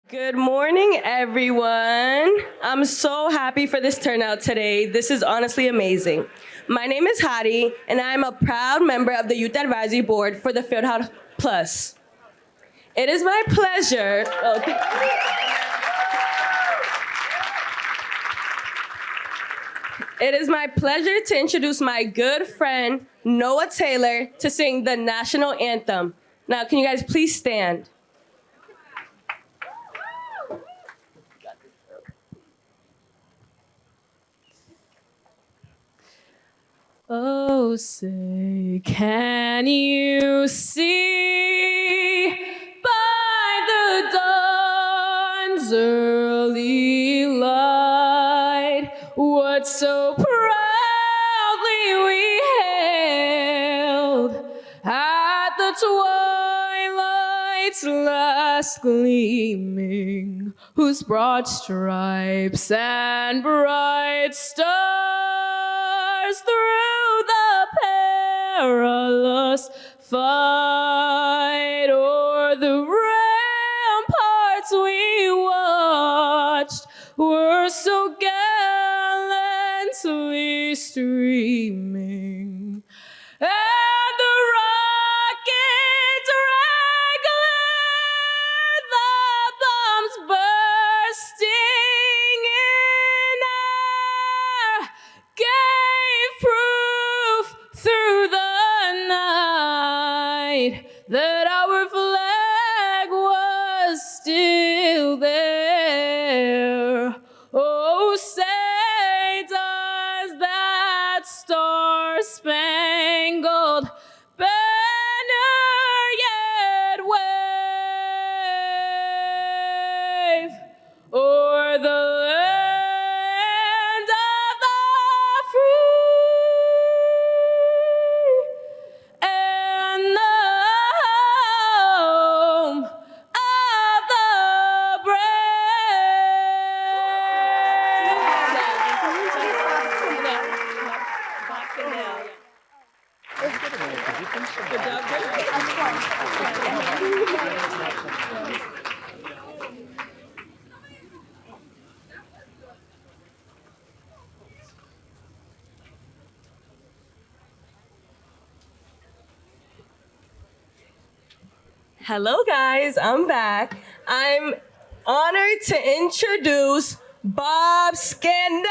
Good morning, everyone. I'm so happy for this turnout today. This is honestly amazing. My name is Hadi, and I'm a proud member of the Youth Advisory Board for the Fieldhouse Plus. It is my pleasure. It is my pleasure to introduce my good friend, Noah Taylor, to sing the national anthem. Now, can you guys please stand? Oh, say, can you see by the dawn's early light what so proudly we hailed at the twilight's last gleaming, whose broad stripes and bright stars through the perilous fight o'er the ramparts we watched were so gallantly streaming, and the rockets regular, the bombs bursting in air, gave proof through the night that our flag was still there. Oh, say does that star-spangled banner yet wave o'er the land of the free and the home of the Hello, guys. I'm back. I'm honored to introduce Bob Scandell.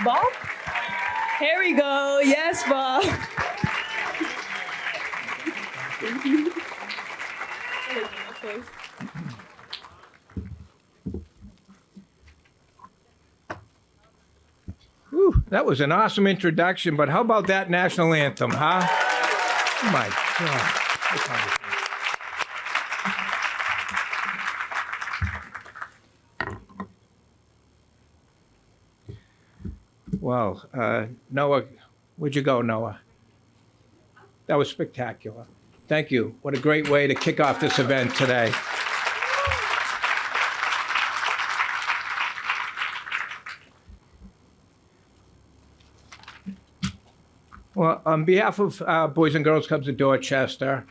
Bob? Here we go. Yes, Bob. Whew, that was an awesome introduction, but how about that national anthem, huh? Oh my God. Well, Noah, where'd you go, Noah? That was spectacular. Thank you. What a great way to kick off this event today. Well, on behalf of Boys and Girls Clubs of Dorchester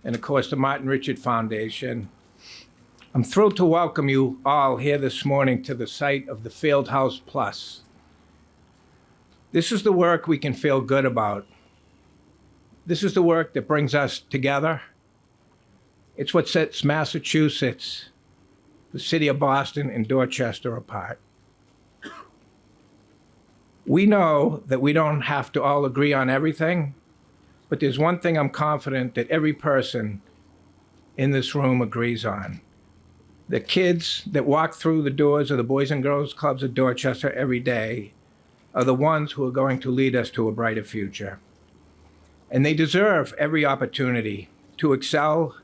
and, of course, the Martin Richard Foundation, I'm thrilled to welcome you all here this morning to the site of the Fieldhouse Plus. This is the work we can feel good about. This is the work that brings us together. It's what sets Massachusetts, the city of Boston, and Dorchester apart. We know that we don't have to all agree on everything, but there's one thing I'm confident that every person in this room agrees on. The kids that walk through the doors of the Boys and Girls Clubs of Dorchester every day are the ones who are going to lead us to a brighter future. And they deserve every opportunity to excel,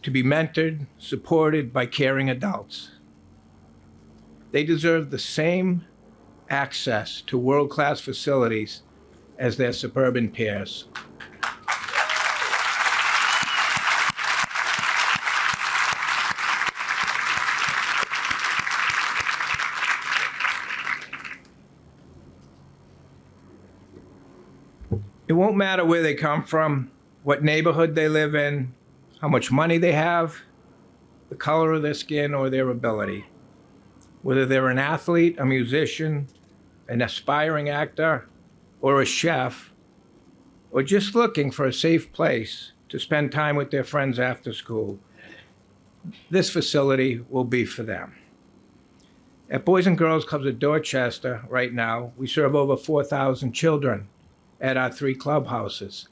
to be mentored, supported by caring adults. They deserve the same access to world-class facilities as their suburban peers. It won't matter where they come from, what neighborhood they live in, how much money they have, the color of their skin, or their ability. Whether they're an athlete, a musician, an aspiring actor, or a chef, or just looking for a safe place to spend time with their friends after school, this facility will be for them. At Boys and Girls Clubs of Dorchester right now, we serve over 4,000 children at our 3 clubhouses,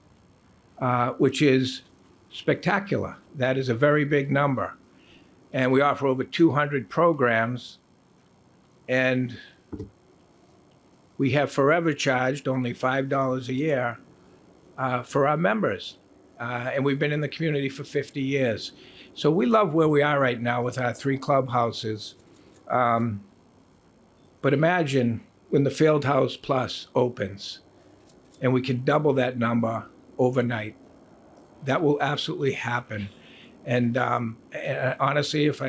which is spectacular. That is a very big number. And we offer over 200 programs, and we have forever charged only $5 a year for our members. And we've been in the community for 50 years. So we love where we are right now with our 3 clubhouses. But imagine when the Fieldhouse Plus opens and we can double that number overnight. That will absolutely happen. And honestly, if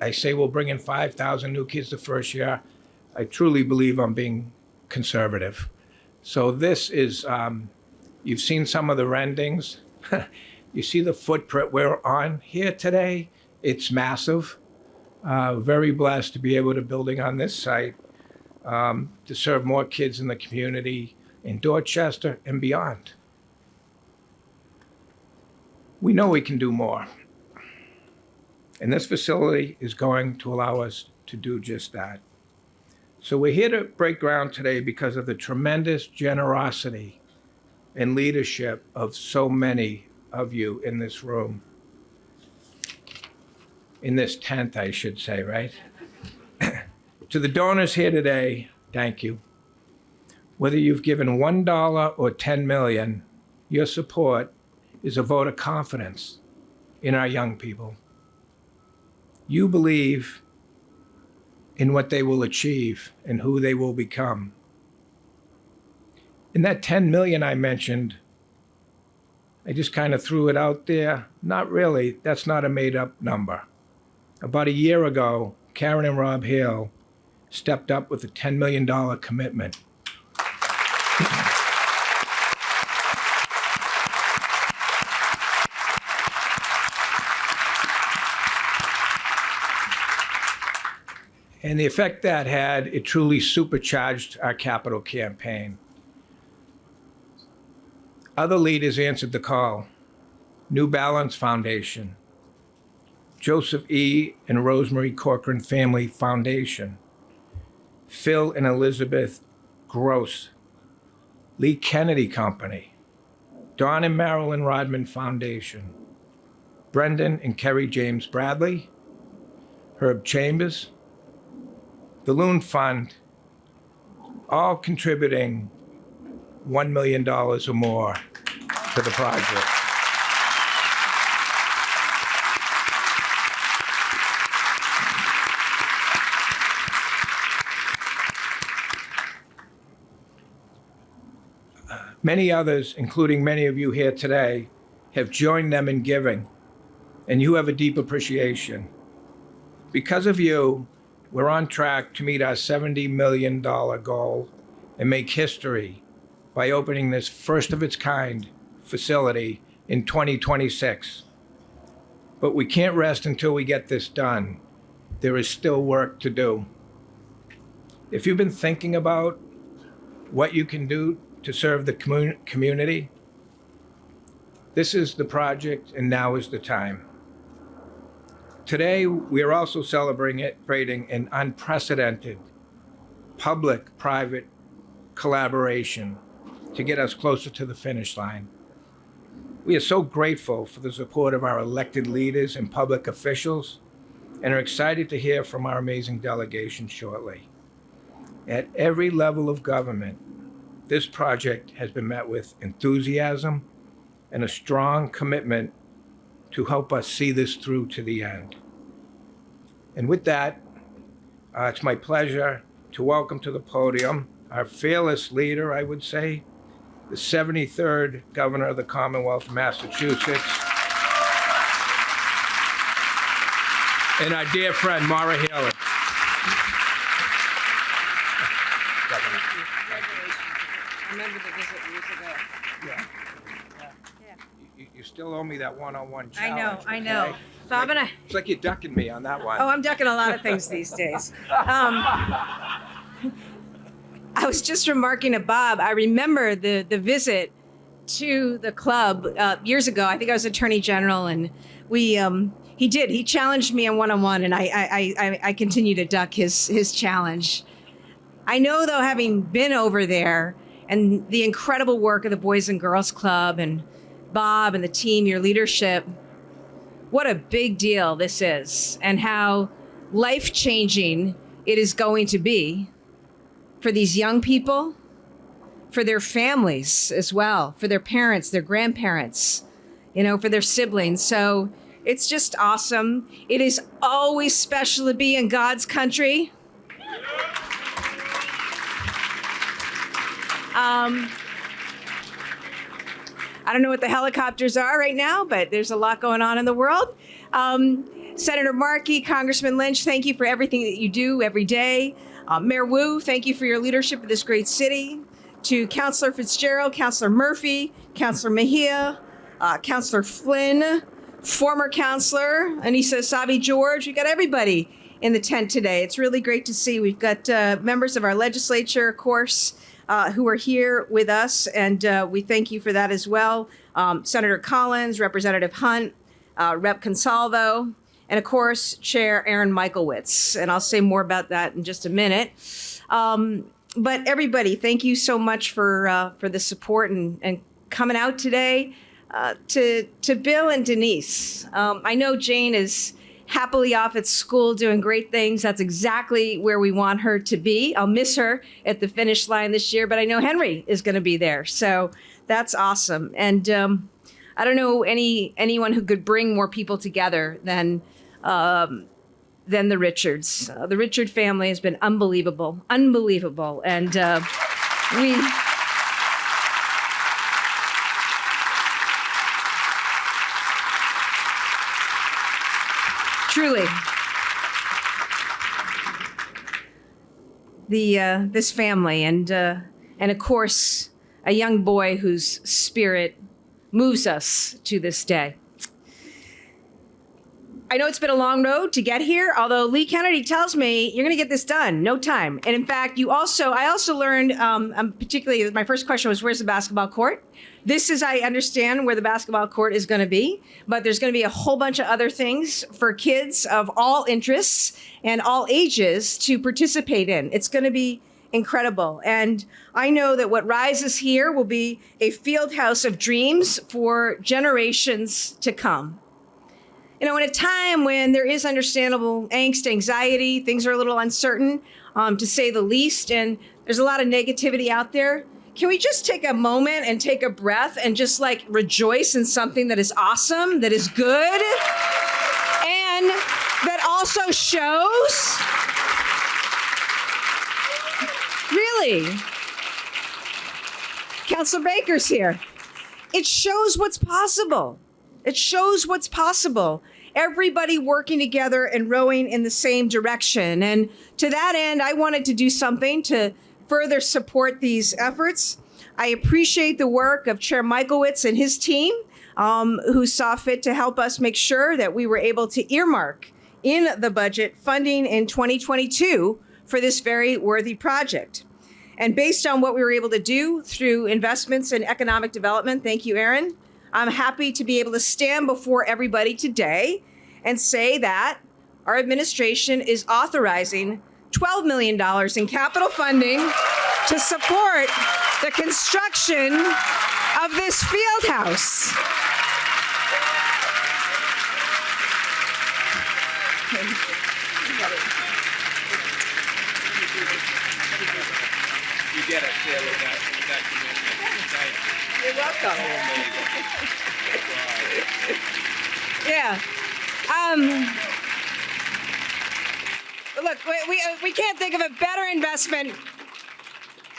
I say we'll bring in 5,000 new kids the first year, I truly believe I'm being conservative. So this is, you've seen some of the renderings. You see the footprint we're on here today. It's massive. Very blessed to be able to building on this site to serve more kids in the community in Dorchester and beyond. We know we can do more. And this facility is going to allow us to do just that. So we're here to break ground today because of the tremendous generosity and leadership of so many of you in this room. In this tent, I should say, right? To the donors here today, thank you. Whether you've given $1 or $10 million, your support is a vote of confidence in our young people. You believe in what they will achieve and who they will become. And that 10 million I mentioned, I just kind of threw it out there. Not really, that's not a made up number. About a year ago, Karen and Rob Hale stepped up with a $10 million commitment. And the effect that had, it truly supercharged our capital campaign. Other leaders answered the call. New Balance Foundation, Joseph E. and Rosemary Corcoran Family Foundation, Phil and Elizabeth Gross, Lee Kennedy Company, Don and Marilyn Rodman Foundation, Brendan and Kerry James Bradley, Herb Chambers, the Loon Fund, all contributing $1 million or more to the project. Many others, including many of you here today, have joined them in giving, and you have a deep appreciation. Because of you, we're on track to meet our $70 million goal and make history by opening this first of its kind facility in 2026. But we can't rest until we get this done. There is still work to do. If you've been thinking about what you can do to serve the community, this is the project and now is the time. Today, we are also celebrating an unprecedented public-private collaboration to get us closer to the finish line. We are so grateful for the support of our elected leaders and public officials and are excited to hear from our amazing delegation shortly. At every level of government, this project has been met with enthusiasm and a strong commitment to help us see this through to the end. And with that, it's my pleasure to welcome to the podium our fearless leader, I would say, the 73rd Governor of the Commonwealth of Massachusetts, and our dear friend, Maura Healey. I remember the visit years ago. Yeah. You still owe me that one-on-one I challenge. know, I know. okay? So I'm gonna. It's like you're ducking me on that one. Oh, I'm ducking a lot of things these days. I was just remarking to Bob. I remember the visit to the club years ago. I think I was Attorney General, and he challenged me on one-on-one, and I continue to duck his challenge. I know, though, having been over there and the incredible work of the Boys and Girls Club and Bob and the team, your leadership, what a big deal this is, and how life-changing it is going to be for these young people, for their families as well, for their parents, their grandparents, for their siblings. So it's just awesome. It is always special to be in God's country. I don't know what the helicopters are right now, but there's a lot going on in the world. Senator Markey, Congressman Lynch, thank you for everything that you do every day. Mayor Wu, thank you for your leadership of this great city. To Councilor Fitzgerald, Councilor Murphy, Councilor Mejia, Councilor Flynn, former Councilor Anissa Savi George. We've got everybody in the tent today. It's really great to see. We've got members of our legislature, of course, who are here with us, and we thank you for that as well. Senator Collins, Representative Hunt, Rep. Consalvo, and of course, Chair Aaron Michaelwitz. And I'll say more about that in just a minute. But everybody, thank you so much for the support and coming out today. To Bill and Denise, I know Jane is happily off at school doing great things. That's exactly where we want her to be. I'll miss her at the finish line this year, but I know Henry is going to be there. So that's awesome. And I don't know anyone who could bring more people together than the Richards. The Richard family has been unbelievable. And we... Truly, this family, and of course, a young boy whose spirit moves us to this day. I know it's been a long road to get here, although Lee Kennedy tells me you're going to get this done, no time. And in fact, I also learned, particularly my first question was, where's the basketball court? This is, I understand, where the basketball court is going to be, but there's going to be a whole bunch of other things for kids of all interests and all ages to participate in. It's going to be incredible. And I know that what rises here will be a field house of dreams for generations to come. In a time when there is understandable angst, anxiety, things are a little uncertain, to say the least, and there's a lot of negativity out there, can we just take a moment and take a breath and just rejoice in something that is awesome, that is good, and that also shows, really, Councilor Baker's here. It shows what's possible. It shows what's possible. Everybody working together and rowing in the same direction. And to that end, I wanted to do something to further support these efforts. I appreciate the work of Chair Michaelwitz and his team, who saw fit to help us make sure that we were able to earmark in the budget funding in 2022 for this very worthy project. And based on what we were able to do through investments in economic development, thank you, Aaron, I'm happy to be able to stand before everybody today and say that our administration is authorizing $12 million in capital funding to support the construction of this field house. You get us there with that commitment. Thank you. You're welcome. Yeah. Look, we can't think of a better investment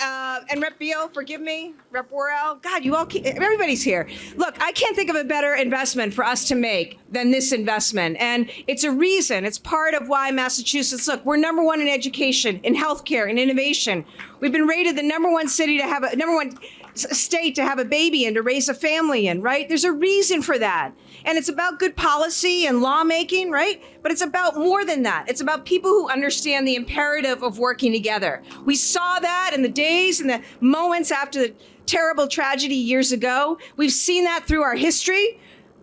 and Rep Beal, forgive me, Rep Worrell. God, you all, everybody's here. Look, I can't think of a better investment for us to make than this investment. And it's a reason, it's part of why Massachusetts, look, we're #1 in education, in healthcare, in innovation. We've been rated the #1 city to have #1 state to have a baby and to raise a family in, right? There's a reason for that. And it's about good policy and lawmaking, right? But it's about more than that. It's about people who understand the imperative of working together. We saw that in the days and the moments after the terrible tragedy years ago. We've seen that through our history.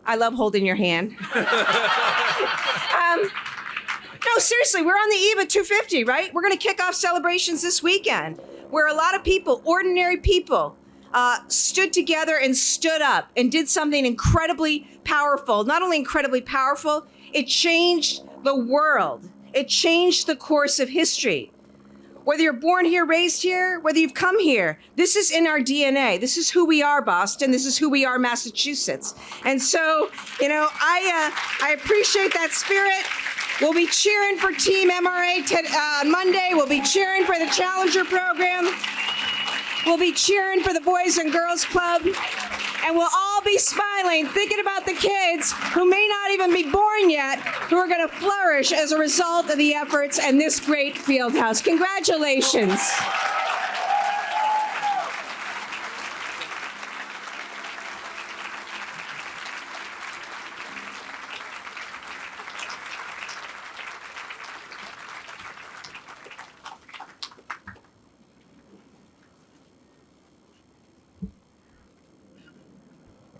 I love holding your hand. No, seriously, we're on the eve of 250, right? We're going to kick off celebrations this weekend where a lot of people, ordinary people, stood together and stood up and did something incredibly powerful. Not only incredibly powerful, it changed the world. It changed the course of history. Whether you're born here, raised here, whether you've come here, this is in our DNA. This is who we are, Boston. This is who we are, Massachusetts. And so, you know, I appreciate that spirit. We'll be cheering for Team MRA on Monday. We'll be cheering for the Challenger program. We'll be cheering for the Boys and Girls Club. And we'll all be smiling, thinking about the kids who may not even be born yet, who are going to flourish as a result of the efforts and this great Fieldhouse. Congratulations.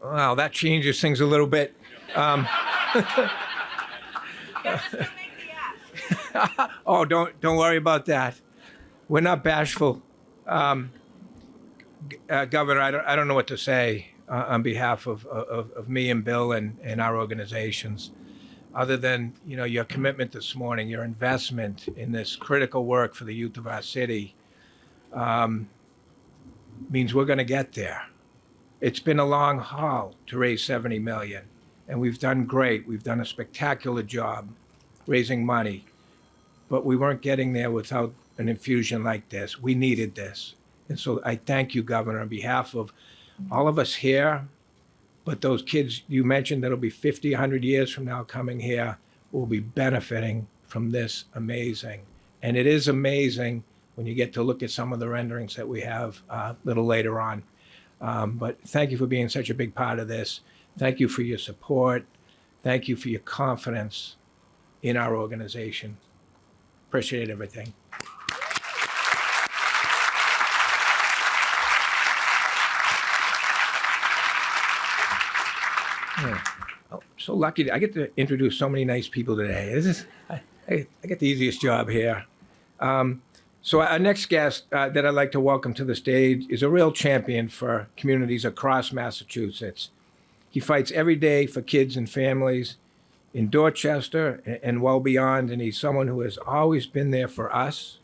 Wow, that changes things a little bit. Oh, don't worry about that. We're not bashful. Governor, I don't know what to say on behalf of me and Bill and our organizations, other than, you know, your commitment this morning, your investment in this critical work for the youth of our city means we're going to get there. It's been a long haul to raise $70 million, and we've done great. We've done a spectacular job raising money, but we weren't getting there without an infusion like this. We needed this. And so I thank you, Governor, on behalf of all of us here, but those kids you mentioned that'll be 50, 100 years from now coming here will be benefiting from this amazing. And it is amazing when you get to look at some of the renderings that we have a little later on. But thank you for being such a big part of this. Thank you for your support. Thank you for your confidence in our organization. Appreciate everything. Yeah. Oh, so lucky. I get to introduce so many nice people today. I get the easiest job here. So our next guest that I'd like to welcome to the stage is a real champion for communities across Massachusetts. He fights every day for kids and families in Dorchester and well beyond, and he's someone who has always been there for us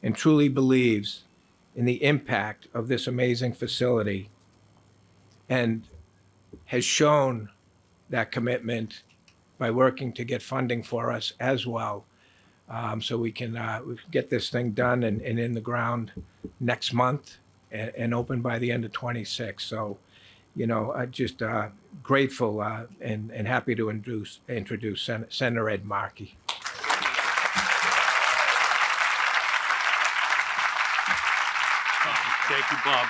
and truly believes in the impact of this amazing facility and has shown that commitment by working to get funding for us as well. So we can get this thing done and in the ground next month and open by the end of 26. So, you know, just grateful and happy to introduce Senator Ed Markey. Thank you, Bob.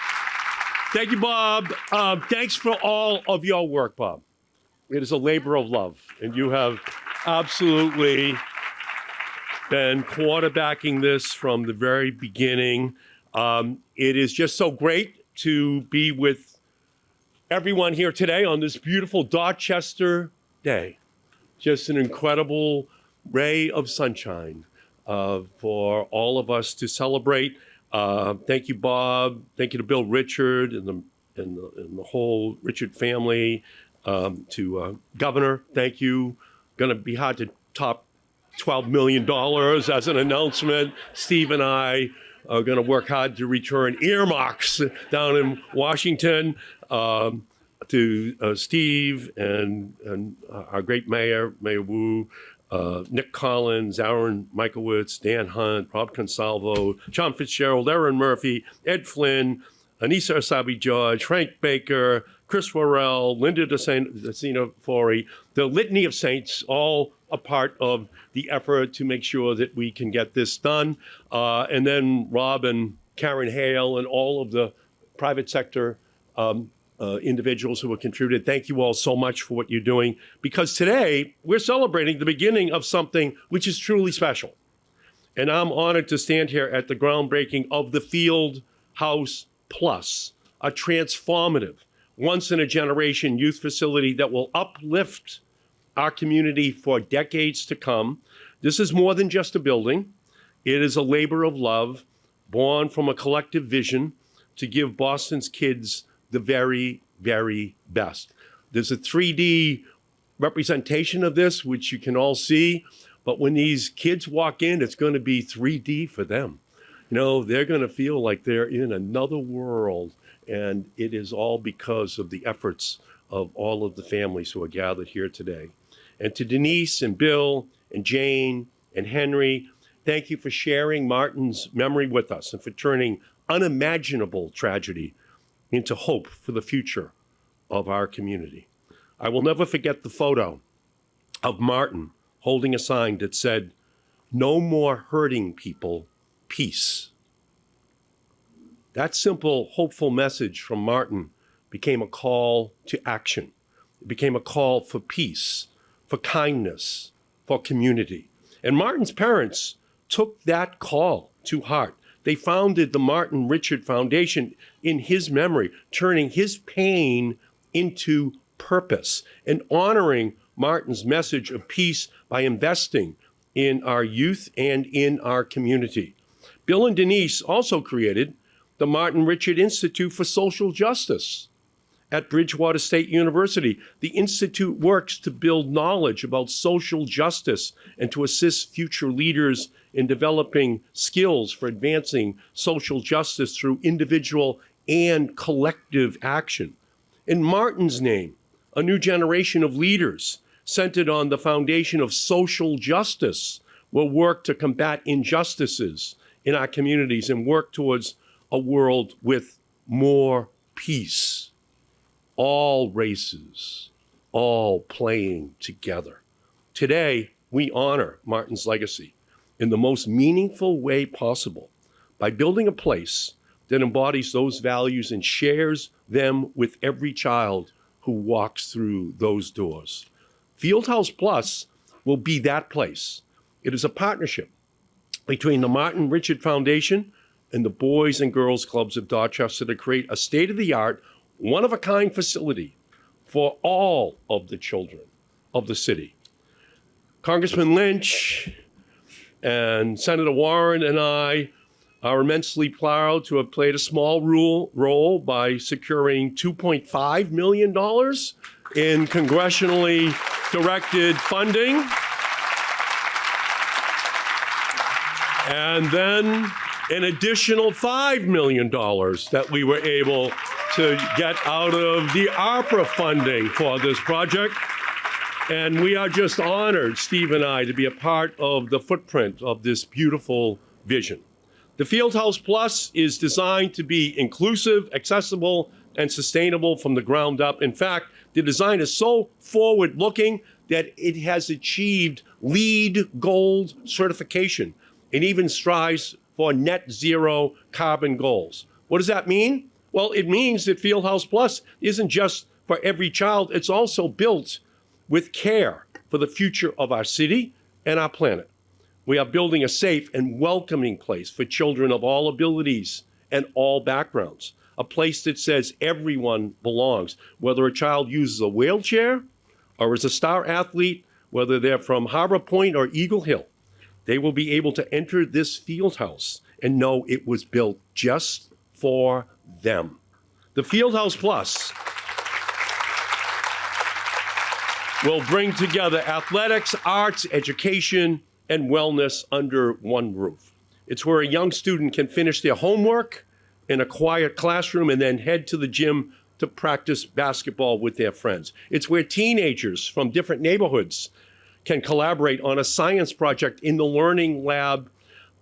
Thank you, Bob. Thanks for all of your work, Bob. It is a labor of love, and you have absolutely been quarterbacking this from the very beginning. It is just so great to be with everyone here today on this beautiful Dorchester day. Just an incredible ray of sunshine for all of us to celebrate. Thank you, Bob. Thank you to Bill Richard and the whole Richard family. To Governor, thank you. Going to be hard to top $12 million as an announcement. Steve and I are going to work hard to return earmarks down in Washington to Steve and our great mayor, Mayor Wu, Nick Collins, Aaron Michaelwitz, Dan Hunt, Rob Consalvo, John Fitzgerald, Erin Murphy, Ed Flynn, Anissa Asabi-George, Frank Baker, Chris Worrell, Linda DeCina Fori, the litany of saints, all a part of the effort to make sure that we can get this done. And then Rob and Karen Hale and all of the private sector individuals who have contributed. Thank you all so much for what you're doing, because today we're celebrating the beginning of something which is truly special. And I'm honored to stand here at the groundbreaking of the Fieldhouse Plus, a transformative, once-in-a-generation youth facility that will uplift our community for decades to come. This is more than just a building. It is a labor of love born from a collective vision to give Boston's kids the very, very best. There's a 3D representation of this, which you can all see, but when these kids walk in, it's going to be 3D for them. You know, they're going to feel like they're in another world, and it is all because of the efforts of all of the families who are gathered here today. And to Denise and Bill and Jane and Henry, thank you for sharing Martin's memory with us and for turning unimaginable tragedy into hope for the future of our community. I will never forget the photo of Martin holding a sign that said, "No more hurting people, peace." That simple, hopeful message from Martin became a call to action. It became a call for peace, for kindness, for community. And Martin's parents took that call to heart. They founded the Martin Richard Foundation in his memory, turning his pain into purpose and honoring Martin's message of peace by investing in our youth and in our community. Bill and Denise also created the Martin Richard Institute for Social Justice at Bridgewater State University. The Institute works to build knowledge about social justice and to assist future leaders in developing skills for advancing social justice through individual and collective action. In Martin's name, a new generation of leaders centered on the foundation of social justice will work to combat injustices in our communities and work towards a world with more peace. All races, all playing together. Today, we honor Martin's legacy in the most meaningful way possible by building a place that embodies those values and shares them with every child who walks through those doors. Fieldhouse Plus will be that place. It is a partnership between the Martin Richard Foundation and the Boys and Girls Clubs of Dorchester to create a state-of-the-art, one-of-a-kind facility for all of the children of the city. Congressman Lynch and Senator Warren and I are immensely proud to have played a small role by securing $2.5 million in congressionally directed funding. And then an additional $5 million that we were able to get out of the ARPA funding for this project. And we are just honored, Steve and I, to be a part of the footprint of this beautiful vision. The Fieldhouse Plus is designed to be inclusive, accessible, and sustainable from the ground up. In fact, the design is so forward-looking that it has achieved LEED Gold certification and even strives for net zero carbon goals. What does that mean? Well, it means that Fieldhouse Plus isn't just for every child, it's also built with care for the future of our city and our planet. We are building a safe and welcoming place for children of all abilities and all backgrounds, a place that says everyone belongs, whether a child uses a wheelchair or is a star athlete, whether they're from Harbor Point or Eagle Hill. They will be able to enter this field house and know it was built just for them. The Fieldhouse Plus will bring together athletics, arts, education, and wellness under one roof. It's where a young student can finish their homework in a quiet classroom and then head to the gym to practice basketball with their friends. It's where teenagers from different neighborhoods can collaborate on a science project in the learning lab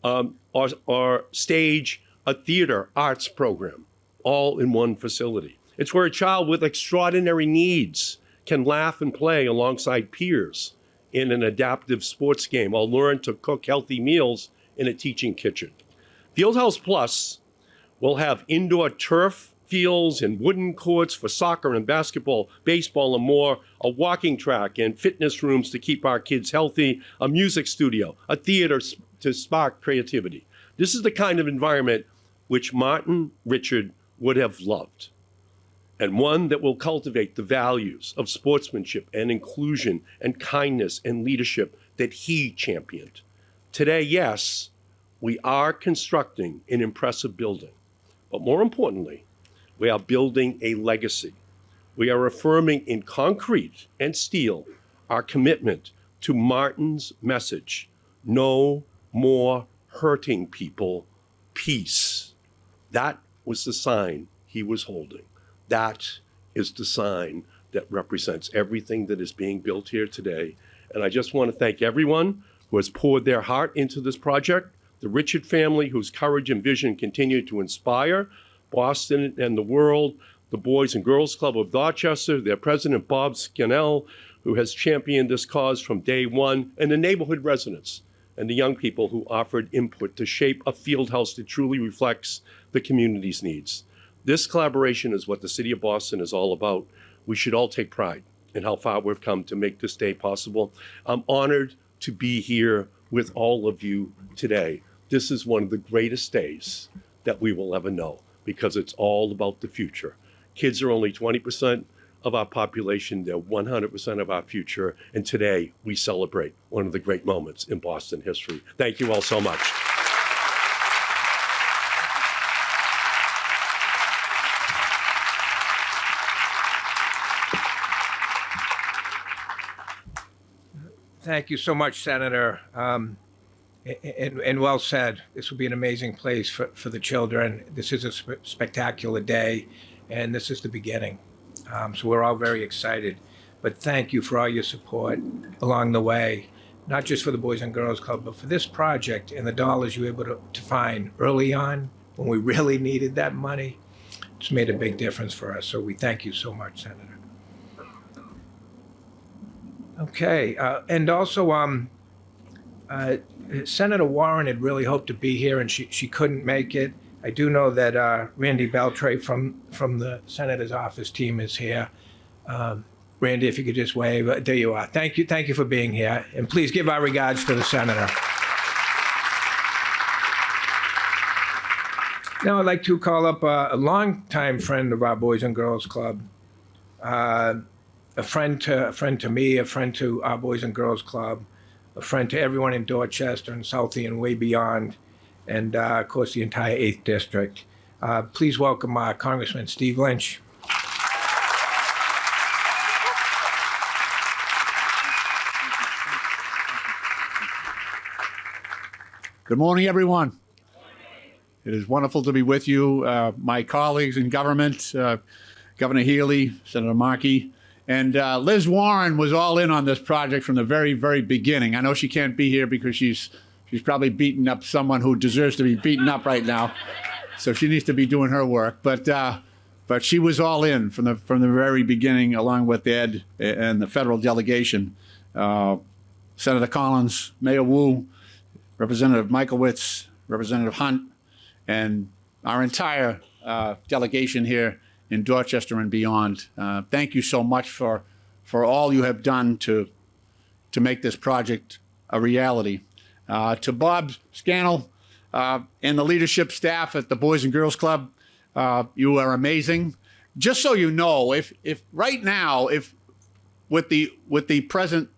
or stage a theater arts program, all in one facility. It's where a child with extraordinary needs can laugh and play alongside peers in an adaptive sports game or learn to cook healthy meals in a teaching kitchen. Fieldhouse Plus will have indoor turf fields and wooden courts for soccer and basketball, baseball and more, a walking track and fitness rooms to keep our kids healthy, a music studio, a theater to spark creativity. This is the kind of environment which Martin Richard would have loved, and one that will cultivate the values of sportsmanship and inclusion and kindness and leadership that he championed. Today, yes, we are constructing an impressive building, but more importantly, we are building a legacy. We are affirming in concrete and steel our commitment to Martin's message: no more hurting people, peace. That was the sign he was holding. That is the sign that represents everything that is being built here today. And I just want to thank everyone who has poured their heart into this project, the Richard family whose courage and vision continue to inspire Boston and the world, the Boys and Girls Club of Dorchester, their president, Bob Scannell, who has championed this cause from day one, and the neighborhood residents and the young people who offered input to shape a field house that truly reflects the community's needs. This collaboration is what the city of Boston is all about. We should all take pride in how far we've come to make this day possible. I'm honored to be here with all of you today. This is one of the greatest days that we will ever know, because it's all about the future. Kids are only 20% of our population. They're 100% of our future. And today we celebrate one of the great moments in Boston history. Thank you all so much. Thank you so much, Senator. And well said. This will be an amazing place for the children. This is a spectacular day, and this is the beginning. So we're all very excited. But thank you for all your support along the way, not just for the Boys and Girls Club, but for this project and the dollars you were able to find early on when we really needed that money. It's made a big difference for us. So we thank you so much, Senator. Okay, and also Senator Warren had really hoped to be here, and she couldn't make it. I do know that Randy Beltray from the Senator's office team is here. Randy, if you could just wave. There you are. Thank you for being here, and please give our regards to the Senator. Now I'd like to call up a longtime friend of our Boys and Girls Club, a friend to me, a friend to our Boys and Girls Club, a friend to everyone in Dorchester and Southie and way beyond, and of course the entire 8th District. Please welcome Congressman Steve Lynch. Good morning, everyone. It is wonderful to be with you, my colleagues in government, Governor Healey, Senator Markey, and Liz Warren was all in on this project from the very, very beginning. I know she can't be here because she's probably beating up someone who deserves to be beaten up right now, so she needs to be doing her work. But she was all in from the very beginning, along with Ed and the federal delegation, Senator Collins, Mayor Wu, Representative Michaelwitz, Representative Hunt, and our entire delegation here in Dorchester and beyond. Thank you so much for all you have done to make this project a reality. To Bob Scannell and the leadership staff at the Boys and Girls Club, you are amazing. Just so you know, if right now, with the present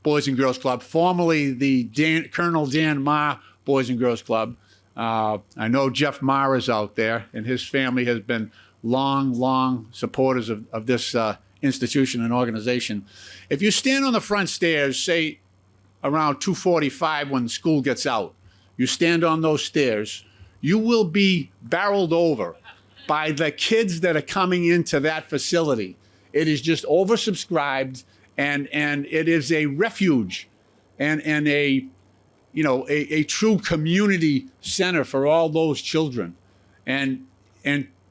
Boys and Girls Club, formerly the Colonel Dan Ma Boys and Girls Club, I know Jeff Ma is out there, and his family has been long supporters of this institution and organization. If you stand on the front stairs, say around 2:45 when school gets out, you stand on those stairs, you will be barreled over by the kids that are coming into that facility. It is just oversubscribed, and it is a refuge and a a true community center for all those children, and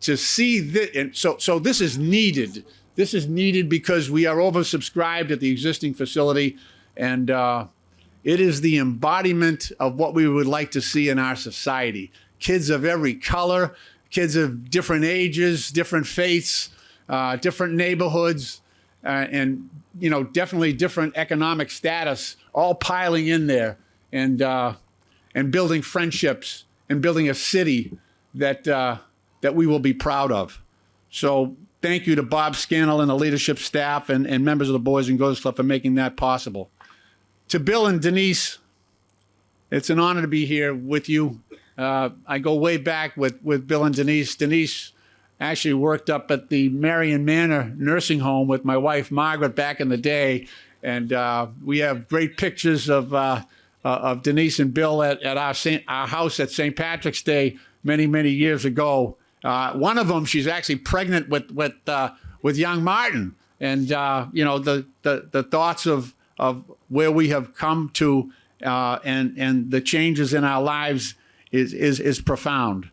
to see that, and so this is needed. This is needed because we are oversubscribed at the existing facility, and it is the embodiment of what we would like to see in our society. Kids of every color, kids of different ages, different faiths, different neighborhoods, and definitely different economic status, all piling in there, and building friendships and building a city that we will be proud of. So thank you to Bob Scannell and the leadership staff and members of the Boys and Girls Club for making that possible. To Bill and Denise, it's an honor to be here with you. I go way back with Bill and Denise. Denise actually worked up at the Marion Manor nursing home with my wife Margaret back in the day, and we have great pictures of Denise and Bill at our house at St. Patrick's Day many years ago. One of them, she's actually pregnant with young Martin, and the thoughts of where we have come to and the changes in our lives is profound.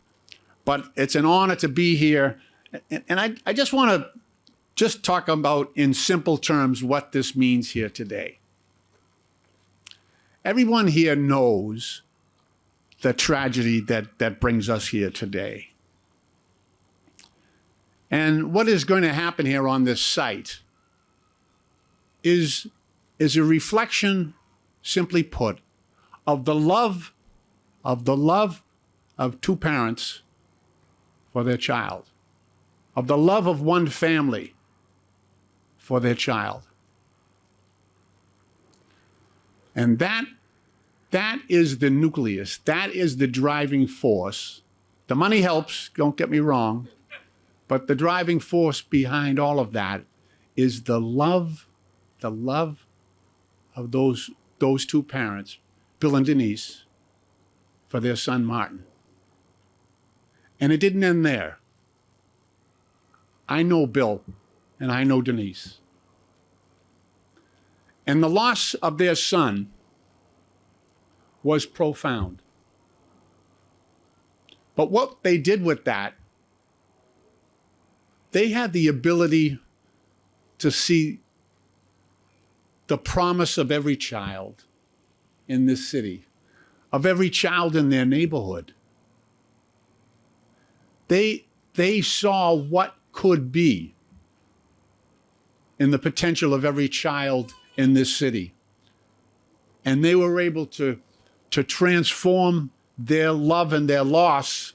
But it's an honor to be here, and I just want to talk about in simple terms what this means here today. Everyone here knows the tragedy that brings us here today. And what is going to happen here on this site is a reflection, simply put, of the love of two parents for their child, of the love of one family for their child. And that is the nucleus. That is the driving force. The money helps, don't get me wrong, but the driving force behind all of that is the love of those two parents, Bill and Denise, for their son Martin. And it didn't end there. I know Bill and I know Denise. And the loss of their son was profound. But what they did with that, they had the ability to see the promise of every child in this city, of every child in their neighborhood. They saw what could be in the potential of every child in this city. And they were able to transform their love and their loss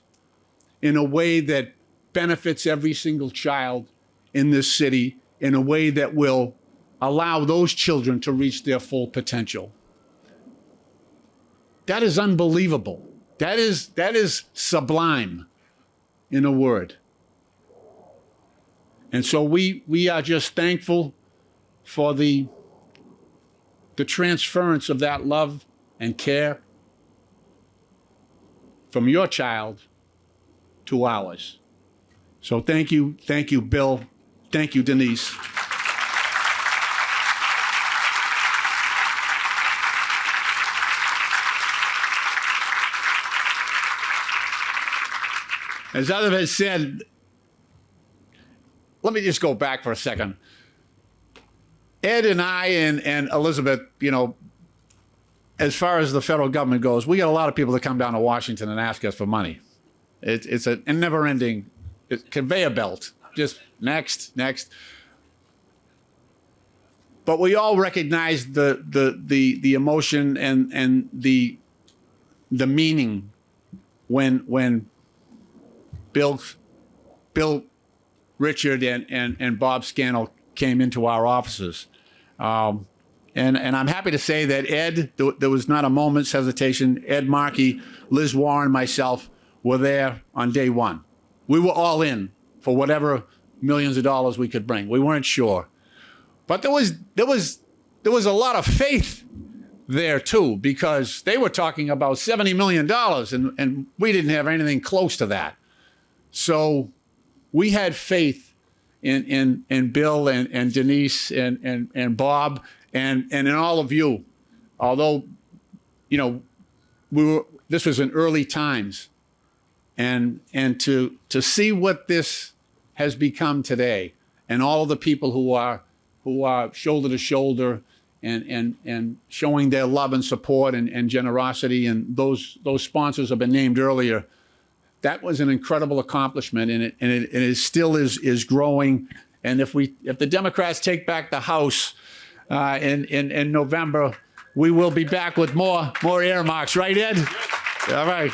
in a way that benefits every single child in this city, in a way that will allow those children to reach their full potential. That is unbelievable. That is sublime, in a word. And so we are just thankful for the transference of that love and care from your child to ours. So thank you, Bill. Thank you, Denise. As others have said, let me just go back for a second. Ed and I and Elizabeth, as far as the federal government goes, we get a lot of people that come down to Washington and ask us for money. It's a never-ending conveyor belt. Just next. But we all recognize the emotion and the meaning when Bill, Richard, and Bob Scannell came into our offices. And I'm happy to say that Ed, there was not a moment's hesitation. Ed Markey, Liz Warren, myself were there on day one. We were all in for whatever millions of dollars we could bring. We weren't sure. But there was a lot of faith there too, because they were talking about $70 million and we didn't have anything close to that. So we had faith in Bill and Denise and Bob and in all of you. Although, you know, this was in early times, and to see what this has become today, and all of the people who are shoulder to shoulder and showing their love and support and generosity, and those sponsors have been named earlier. That was an incredible accomplishment, and it still is growing. And if the Democrats take back the House in November, we will be back with more earmarks, right, Ed? All right.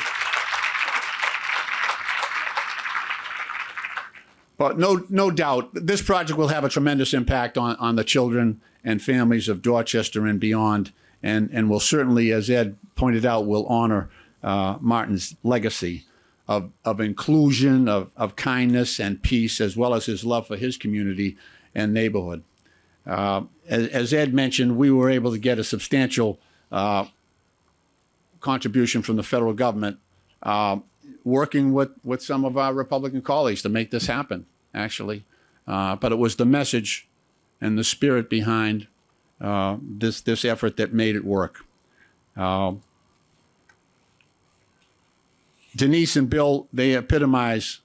But no doubt, this project will have a tremendous impact on the children and families of Dorchester and beyond, and will certainly, as Ed pointed out, will honor Martin's legacy of inclusion, of kindness and peace, as well as his love for his community and neighborhood. As Ed mentioned, we were able to get a substantial contribution from the federal government, working with some of our Republican colleagues to make this happen, actually. But it was the message and the spirit behind this effort that made it work. Denise and Bill, they epitomize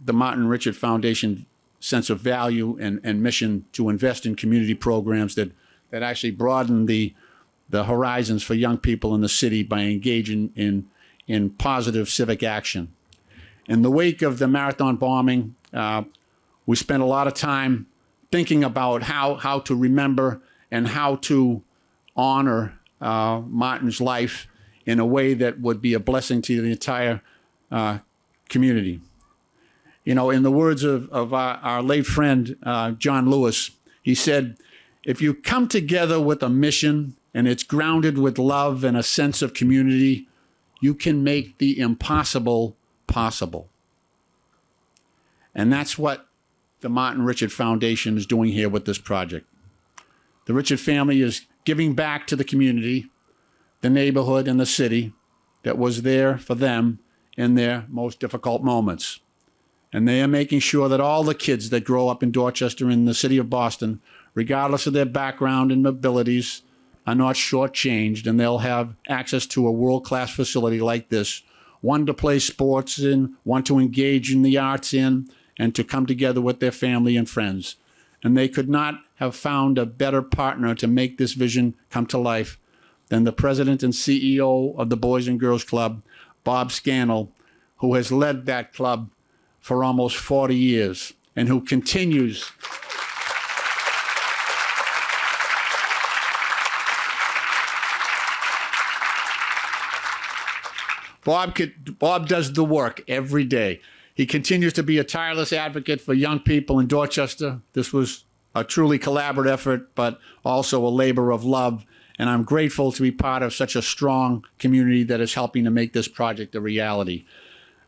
the Martin Richard Foundation sense of value and mission to invest in community programs that actually broaden the horizons for young people in the city by engaging in positive civic action. In the wake of the marathon bombing, we spent a lot of time thinking about how to remember and how to honor Martin's life in a way that would be a blessing to the entire community. You know, in the words of our late friend, John Lewis, he said, if you come together with a mission and it's grounded with love and a sense of community, you can make the impossible possible. And that's what the Martin Richard Foundation is doing here with this project. The Richard family is giving back to the community, the neighborhood, and the city that was there for them in their most difficult moments. And they are making sure that all the kids that grow up in Dorchester and the city of Boston, regardless of their background and abilities, are not shortchanged, and they'll have access to a world-class facility like this, one to play sports in, one to engage in the arts in, and to come together with their family and friends. And they could not have found a better partner to make this vision come to life than the president and CEO of the Boys and Girls Club, Bob Scannell, who has led that club for almost 40 years and who continues Bob does the work every day. He continues to be a tireless advocate for young people in Dorchester. This was a truly collaborative effort, but also a labor of love. And I'm grateful to be part of such a strong community that is helping to make this project a reality.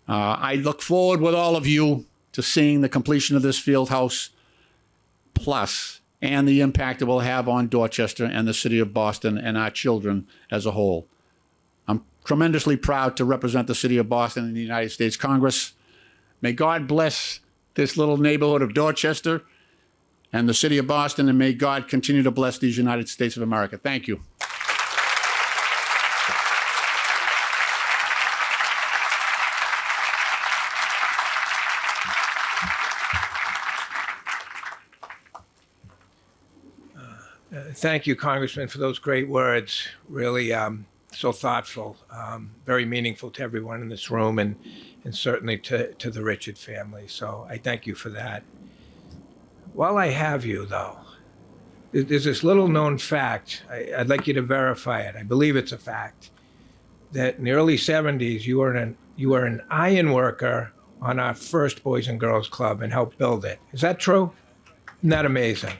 I look forward with all of you to seeing the completion of this Fieldhouse Plus and the impact it will have on Dorchester and the city of Boston and our children as a whole. I'm tremendously proud to represent the city of Boston in the United States Congress. May God bless this little neighborhood of Dorchester and the city of Boston, and may God continue to bless these United States of America. Thank you. Thank you, Congressman, for those great words. Really so thoughtful, very meaningful to everyone in this room, and certainly to the Richard family. So I thank you for that. While I have you, though, there's this little known fact. I'd like you to verify it. I believe it's a fact that in the early 70s, you were an iron worker on our first Boys and Girls Club and helped build it. Is that true? Isn't that amazing?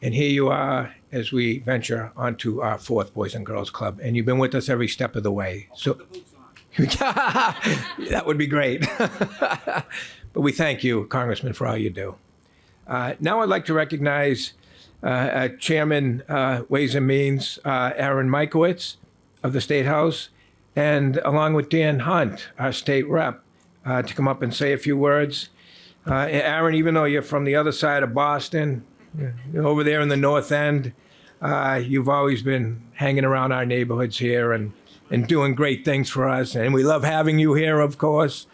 And here you are as we venture onto our fourth Boys and Girls Club. And you've been with us every step of the way. So that would be great. But we thank you, Congressman, for all you do. Now I'd like to recognize Chairman Ways and Means, Aaron Mikowitz, of the State House, and along with Dan Hunt, our state rep, to come up and say a few words. Aaron, even though you're from the other side of Boston, over there in the North End, you've always been hanging around our neighborhoods here and doing great things for us. And we love having you here, of course.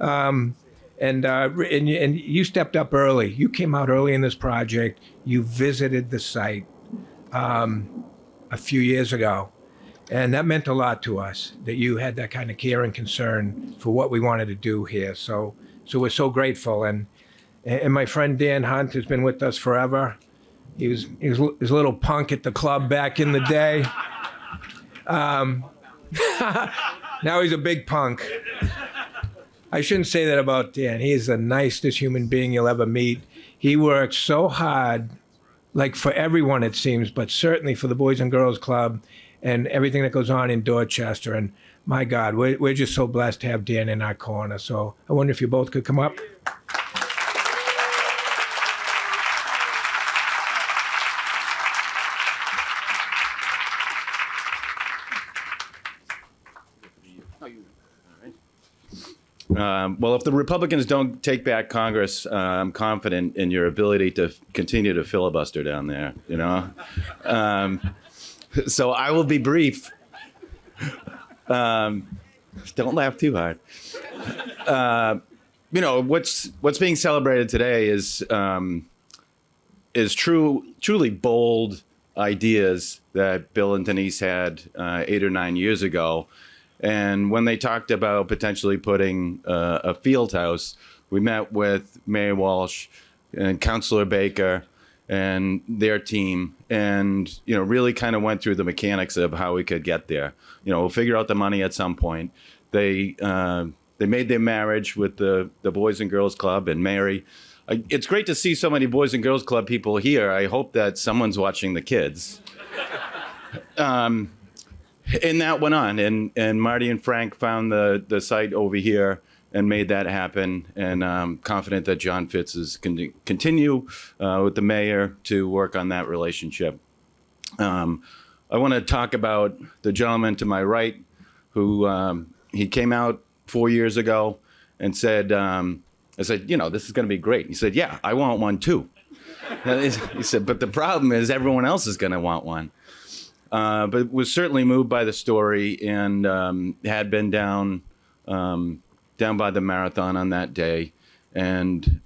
And you stepped up early. You came out early in this project. You visited the site a few years ago. And that meant a lot to us, that you had that kind of care and concern for what we wanted to do here. So we're so grateful. And my friend Dan Hunt has been with us forever. He was a little punk at the club back in the day. Now he's a big punk. I shouldn't say that about Dan. He is the nicest human being you'll ever meet. He works so hard, like for everyone it seems, but certainly for the Boys and Girls Club and everything that goes on in Dorchester. And my God, we're just so blessed to have Dan in our corner. So I wonder if you both could come up. Well, if the Republicans don't take back Congress, I'm confident in your ability to continue to filibuster down there, you know? So I will be brief. Don't laugh too hard. You know, what's being celebrated today is truly bold ideas that Bill and Denise had 8 or 9 years ago. And when they talked about potentially putting a field house, we met with Mayor Walsh and Councilor Baker and their team, and really kind of went through the mechanics of how we could get there. We'll figure out the money at some point. They made their marriage with the Boys and Girls Club and Mary. It's great to see so many Boys and Girls Club people here. I hope that someone's watching the kids. And that went on, and Marty and Frank found the site over here and made that happen. And I'm confident that John Fitz is continue with the mayor to work on that relationship. I want to talk about the gentleman to my right, who he came out 4 years ago and said, I said, this is going to be great. He said, yeah, I want one too. He said, but the problem is everyone else is going to want one. But was certainly moved by the story and had been down by the marathon on that day, and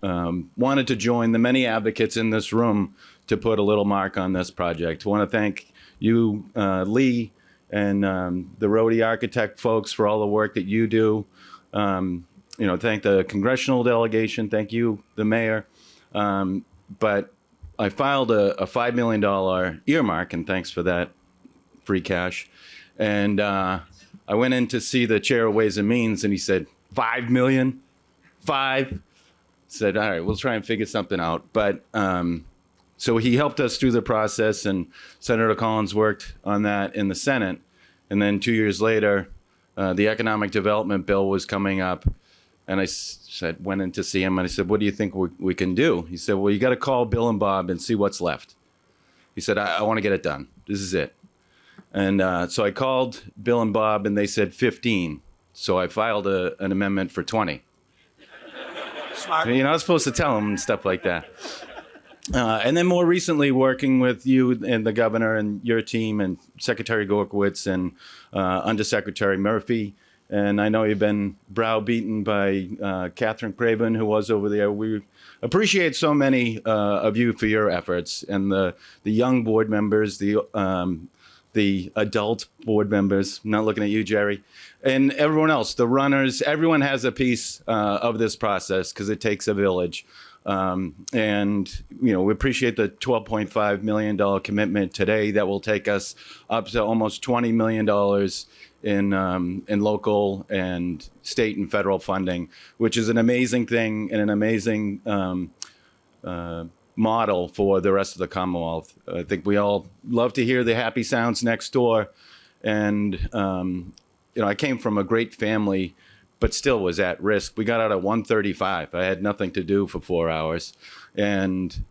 wanted to join the many advocates in this room to put a little mark on this project. I want to thank you, Lee, and the Rhodey Architect folks for all the work that you do. Thank the congressional delegation. Thank you, the mayor. But I filed a $5 million earmark, and thanks for that. Free cash. And I went in to see the chair of Ways and Means, and he said, 5 million? 5? Said, all right, we'll try and figure something out. But so he helped us through the process, and Senator Collins worked on that in the Senate. And then 2 years later, the economic development bill was coming up, and I went in to see him, and I said, what do you think we can do? He said, well, you got to call Bill and Bob and see what's left. He said, I want to get it done. This is it. And so I called Bill and Bob, and they said 15. So I filed an amendment for 20. Smart. You're not supposed to tell them and stuff like that. And then more recently, working with you and the governor and your team and Secretary Gorkowitz and Undersecretary Murphy. And I know you've been browbeaten by Catherine Craven, who was over there. We appreciate so many of you for your efforts, and the young board members, the adult board members, not looking at you, Jerry, and everyone else, the runners. Everyone has a piece of this process because it takes a village. And we appreciate the $12.5 million commitment today that will take us up to almost $20 million in local and state and federal funding, which is an amazing thing and an amazing model for the rest of the Commonwealth. I think we all love to hear the happy sounds next door. And, I came from a great family, but still was at risk. We got out at 1:35. I had nothing to do for 4 hours. And,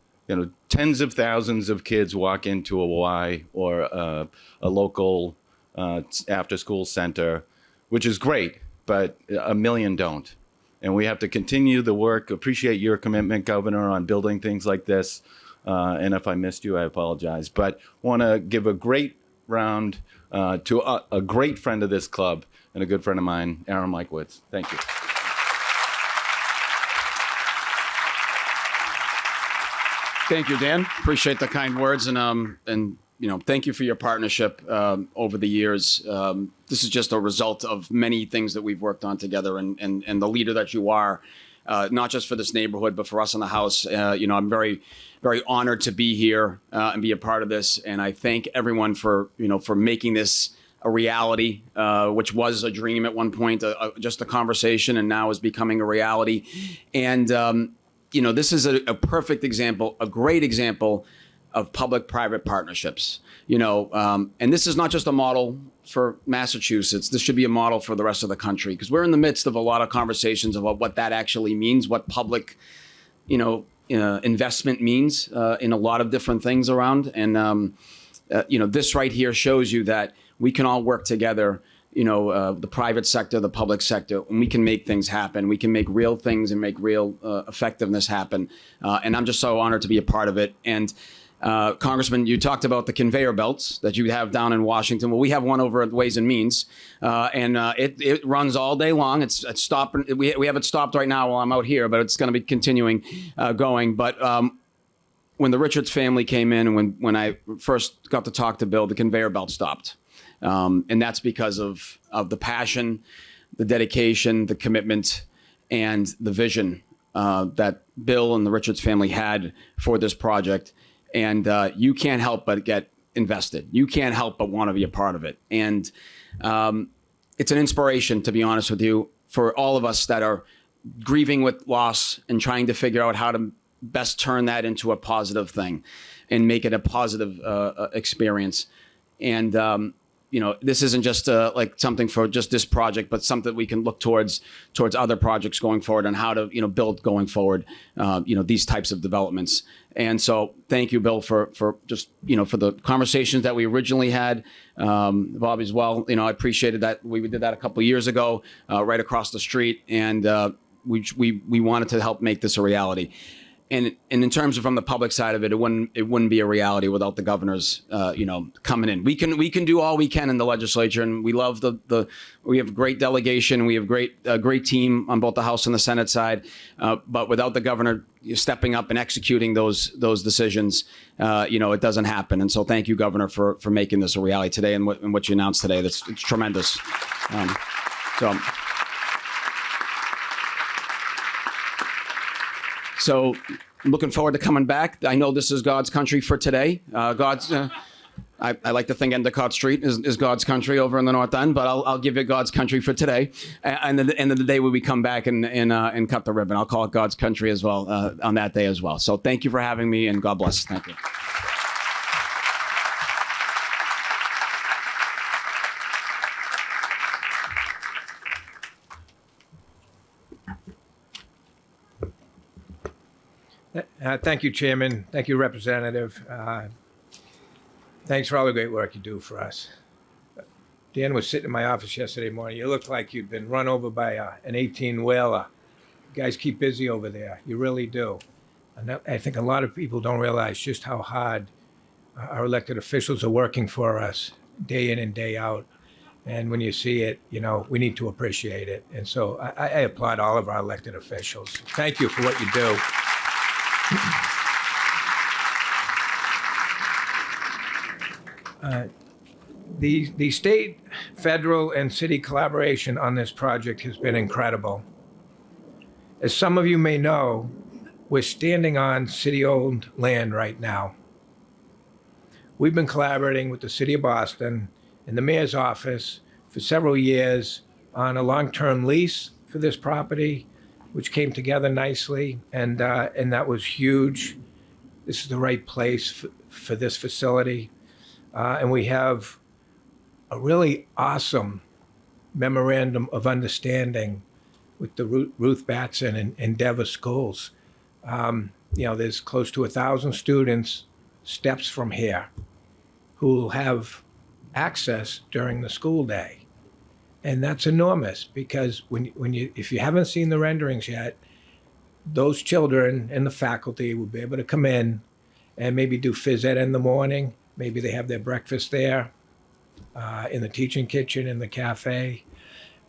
tens of thousands of kids walk into a Y or a local after-school center, which is great, but a million don't. And we have to continue the work. Appreciate your commitment, Governor, on building things like this. And if I missed you, I apologize. But want to give a great round to a great friend of this club and a good friend of mine, Aaron Mikewitz. Thank you. Thank you, Dan. Appreciate the kind words, and thank you for your partnership over the years. This is just a result of many things that we've worked on together, and the leader that you are, not just for this neighborhood, but for us in the House. I'm very, very honored to be here and be a part of this, and I thank everyone for making this a reality, which was a dream at one point, just a conversation, and now is becoming a reality. And this is a perfect example, a great example of public-private partnerships. And this is not just a model for Massachusetts. This should be a model for the rest of the country, because we're in the midst of a lot of conversations about what that actually means, what public, investment means in a lot of different things around. And this right here shows you that we can all work together. The private sector, the public sector, and we can make things happen. We can make real things and make real effectiveness happen. And I'm just so honored to be a part of it. And Congressman, you talked about the conveyor belts that you have down in Washington. Well, we have one over at Ways and Means, and it runs all day long. It's stopped. We have it stopped right now while I'm out here, but it's going to be continuing going. But when the Richards family came in, and when I first got to talk to Bill, the conveyor belt stopped. And that's because of the passion, the dedication, the commitment, and the vision that Bill and the Richards family had for this project. And you can't help but get invested. You can't help but want to be a part of it. And it's an inspiration, to be honest with you, for all of us that are grieving with loss and trying to figure out how to best turn that into a positive thing and make it a positive experience. And this isn't just like something for just this project, but something we can look towards other projects going forward and how to build going forward. These types of developments. And so, thank you, Bill, for just for the conversations that we originally had. Bob as well. I appreciated that we did that a couple of years ago, right across the street, and we wanted to help make this a reality. And in terms of from the public side of it, it wouldn't be a reality without the governors, coming in. We can do all we can in the legislature, and we love we have a great delegation. We have a great team on both the House and the Senate side. But without the governor stepping up and executing those decisions, it doesn't happen. And so, thank you, Governor, for making this a reality today and what you announced today. It's tremendous. So looking forward to coming back. I know this is God's country for today. I like to think Endicott Street is God's country over in the North End, but I'll give it God's country for today. And at the end of the day, when we come back and cut the ribbon, I'll call it God's country as well on that day as well. So thank you for having me, and God bless. Thank you. Thank you, Chairman. Thank you, Representative. Thanks for all the great work you do for us. Dan was sitting in my office yesterday morning. You looked like you'd been run over by an 18-wheeler. You guys keep busy over there. You really do. And I think a lot of people don't realize just how hard our elected officials are working for us day in and day out. And when you see it, we need to appreciate it. And so I applaud all of our elected officials. Thank you for what you do. The state, federal, and city collaboration on this project has been incredible. As some of you may know, we're standing on city-owned land right now. We've been collaborating with the City of Boston and the Mayor's office for several years on a long-term lease for this property, which came together nicely, and that was huge. This is the right place for this facility. And we have a really awesome memorandum of understanding with the Ruth Batson and Endeavor schools. There's close to 1,000 students steps from here who will have access during the school day. And that's enormous because if you haven't seen the renderings yet, those children and the faculty will be able to come in and maybe do phys ed in the morning. Maybe they have their breakfast there in the teaching kitchen, in the cafe.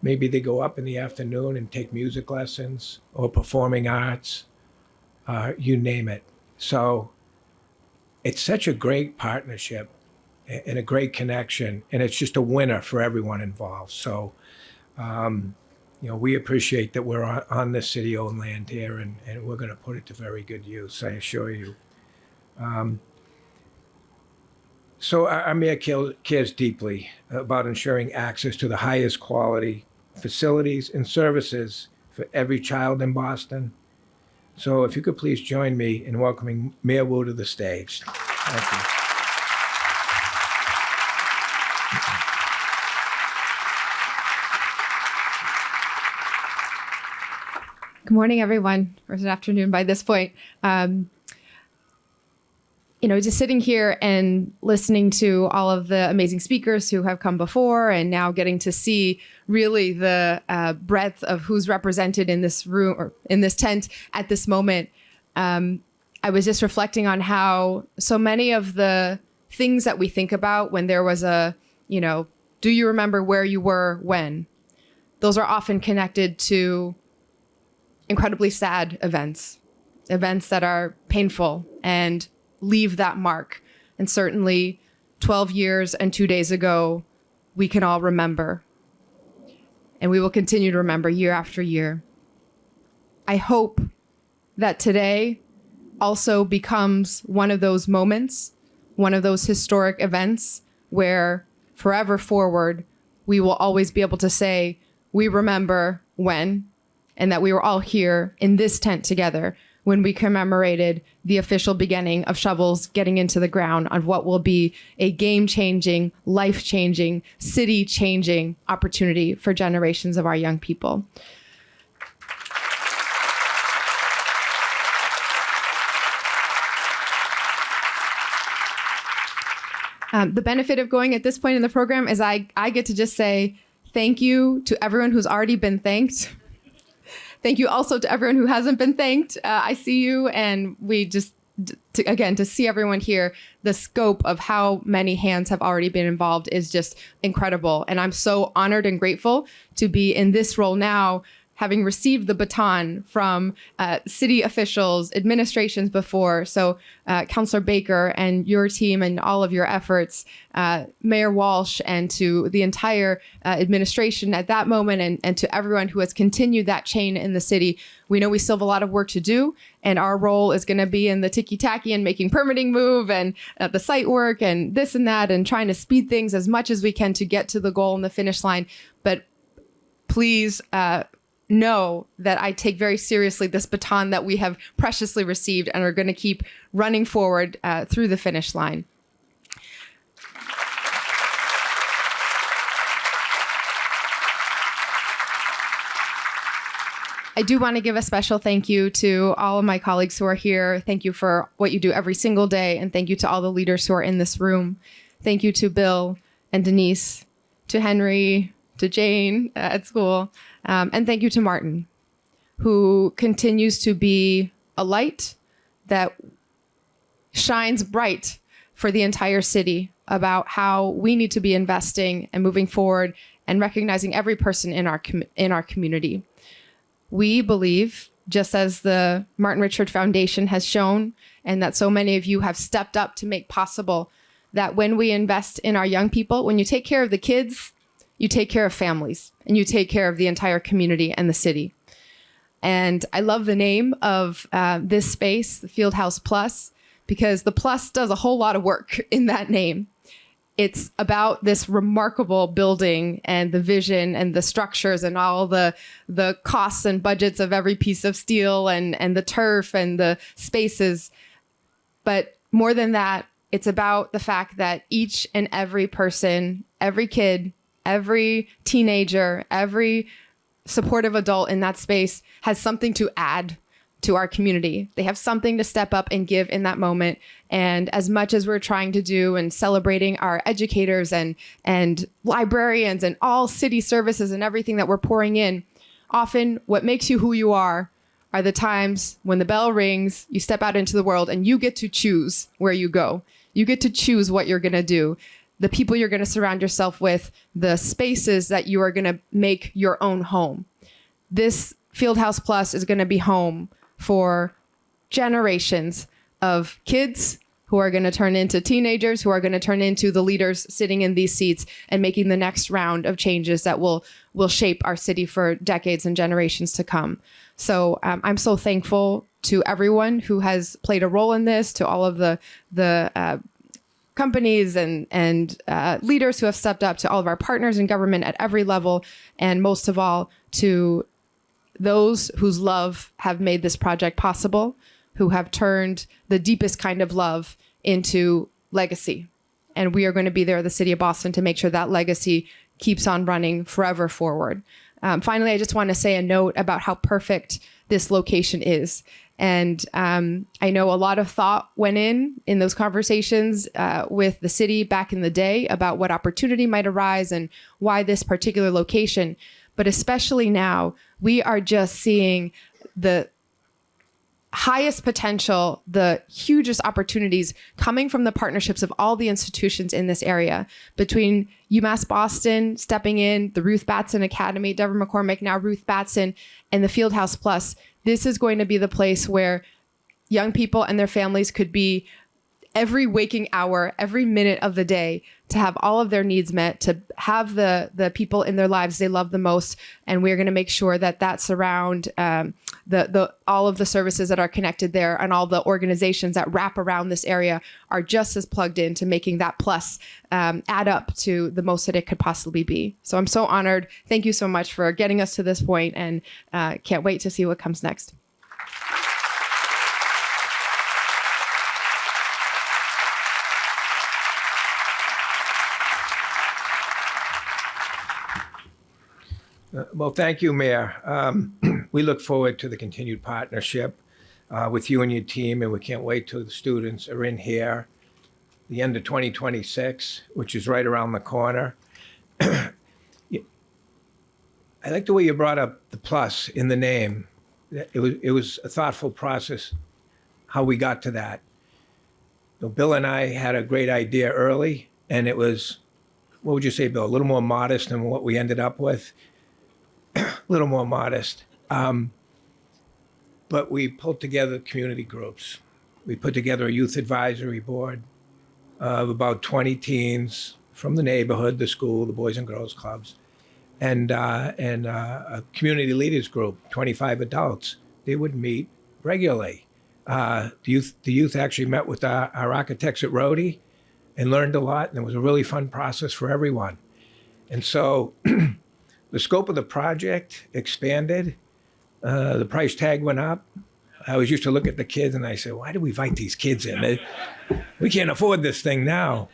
Maybe they go up in the afternoon and take music lessons or performing arts, you name it. So it's such a great partnership and a great connection, and it's just a winner for everyone involved. So, we appreciate that we're on this city-owned land here, and we're going to put it to very good use, I assure you. So our mayor cares deeply about ensuring access to the highest quality facilities and services for every child in Boston. So if you could please join me in welcoming Mayor Wu to the stage. Thank you. Good morning, everyone, or is it afternoon by this point? Just sitting here and listening to all of the amazing speakers who have come before, and now getting to see really the breadth of who's represented in this room or in this tent at this moment. I was just reflecting on how so many of the things that we think about when there was do you remember where you were when? Those are often connected to incredibly sad events that are painful and leave that mark. And certainly 12 years and 2 days ago, we can all remember. And we will continue to remember year after year. I hope that today also becomes one of those moments, one of those historic events where forever forward, we will always be able to say, we remember when, and that we were all here in this tent together when we commemorated the official beginning of shovels getting into the ground on what will be a game-changing, life-changing, city-changing opportunity for generations of our young people. The benefit of going at this point in the program is I get to just say thank you to everyone who's already been thanked. Thank you also to everyone who hasn't been thanked. I see you, and we just, to see everyone here, the scope of how many hands have already been involved is just incredible. And I'm so honored and grateful to be in this role now, having received the baton from city officials, administrations before. So Councilor Baker and your team and all of your efforts, Mayor Walsh, and to the entire administration at that moment, and to everyone who has continued that chain in the city. We know we still have a lot of work to do, and our role is going to be in the ticky-tacky and making permitting move and the site work and this and that, and trying to speed things as much as we can to get to the goal and the finish line. But please, know that I take very seriously this baton that we have preciously received and are going to keep running forward through the finish line. I do want to give a special thank you to all of my colleagues who are here. Thank you for what you do every single day. And thank you to all the leaders who are in this room. Thank you to Bill and Denise, to Henry, to Jane at school. And thank you to Martin, who continues to be a light that shines bright for the entire city about how we need to be investing and moving forward and recognizing every person in our community. We believe, just as the Martin Richard Foundation has shown, and that so many of you have stepped up to make possible, that when we invest in our young people, when you take care of the kids, you take care of families, and you take care of the entire community and the city. And I love the name of this space, the Fieldhouse Plus, because the plus does a whole lot of work in that name. It's about this remarkable building and the vision and the structures and all the costs and budgets of every piece of steel and the turf and the spaces. But more than that, it's about the fact that each and every person, every kid, every teenager, every supportive adult in that space has something to add to our community. They have something to step up and give in that moment. And as much as we're trying to do and celebrating our educators and librarians and all city services and everything that we're pouring in, often what makes you who you are the times when the bell rings, you step out into the world and you get to choose where you go. You get to choose what you're going to do, the people you're going to surround yourself with, the spaces that you are going to make your own home. This Fieldhouse Plus is going to be home for generations of kids who are going to turn into teenagers, who are going to turn into the leaders sitting in these seats and making the next round of changes that will shape our city for decades and generations to come. So I'm so thankful to everyone who has played a role in this, to all of the companies and leaders who have stepped up, to all of our partners in government at every level, and most of all, to those whose love have made this project possible, who have turned the deepest kind of love into legacy. And we are going to be there at the City of Boston to make sure that legacy keeps on running forever forward. Finally, I just want to say a note about how perfect this location is. And I know a lot of thought went in those conversations with the city back in the day about what opportunity might arise and why this particular location. But especially now, we are just seeing the highest potential, the hugest opportunities coming from the partnerships of all the institutions in this area, between UMass Boston stepping in, the Ruth Batson Academy, Deborah McCormick, now Ruth Batson, and the Fieldhouse Plus. This is going to be the place where young people and their families could be every waking hour, every minute of the day, to have all of their needs met, to have the people in their lives they love the most. And we're going to make sure that that's around all of the services that are connected there, and all the organizations that wrap around this area are just as plugged in to making that plus add up to the most that it could possibly be. So I'm so honored. Thank you so much for getting us to this point, and can't wait to see what comes next. Well, thank you, Mayor. We look forward to the continued partnership with you and your team, and we can't wait till the students are in here, the end of 2026, which is right around the corner. I like the way you brought up the plus in the name. It was a thoughtful process how we got to that. You know, Bill and I had a great idea early, and it was, what would you say, Bill, a little more modest than what we ended up with? A little more modest. But we pulled together community groups. We put together a youth advisory board of about 20 teens from the neighborhood, the school, the Boys and Girls Clubs, and a community leaders group, 25 adults. They would meet regularly. The youth actually met with our architects at Rhodey and learned a lot, and it was a really fun process for everyone. And so the scope of the project expanded. The price tag went up. I always used to look at the kids and I said, why do we invite these kids in? We can't afford this thing now.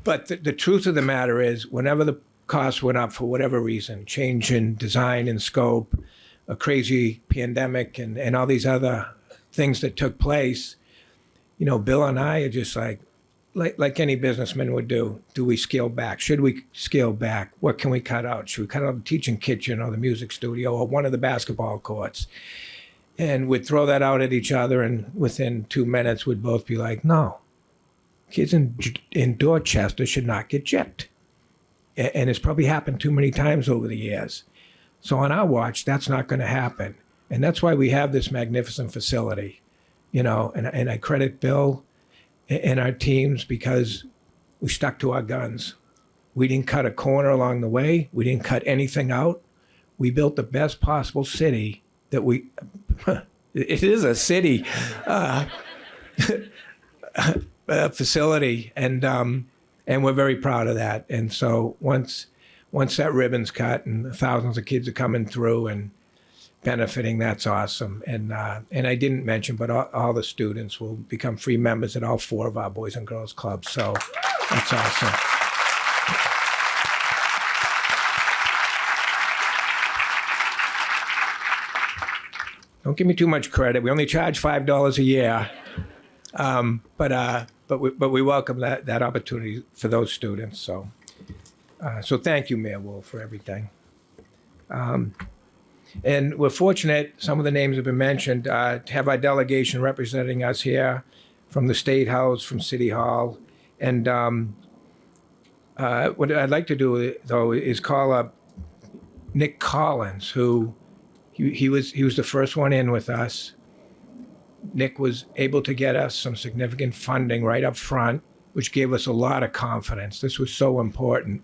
But the truth of the matter is, whenever the costs went up for whatever reason, change in design and scope, a crazy pandemic, and all these other things that took place, you know, Bill and I are just like any businessman would do we scale back? Should we scale back? What can we cut out? Should we cut out the teaching kitchen or the music studio or one of the basketball courts? And we'd throw that out at each other, and within 2 minutes we'd both be like, no, kids in Dorchester should not get gypped. And it's probably happened too many times over the years. So on our watch, that's not going to happen. And that's why we have this magnificent facility, you know, and I credit Bill and our teams because we stuck to our guns. We didn't cut a corner along the way. We didn't cut anything out. We built the best possible city that it is a city facility, and we're very proud of that. And so once that ribbon's cut and thousands of kids are coming through and benefiting, that's awesome. And I didn't mention, but all the students will become free members at all 4 of our Boys and Girls Clubs. So that's awesome. don't give me too much credit. We only charge $5 a year, but we welcome that opportunity for those students. So thank you, Mayor Wolf, for everything. And we're fortunate, some of the names have been mentioned, to have our delegation representing us here from the State House, from City Hall. And what I'd like to do, though, is call up Nick Collins, who he was the first one in with us. Nick was able to get us some significant funding right up front, which gave us a lot of confidence. This was so important.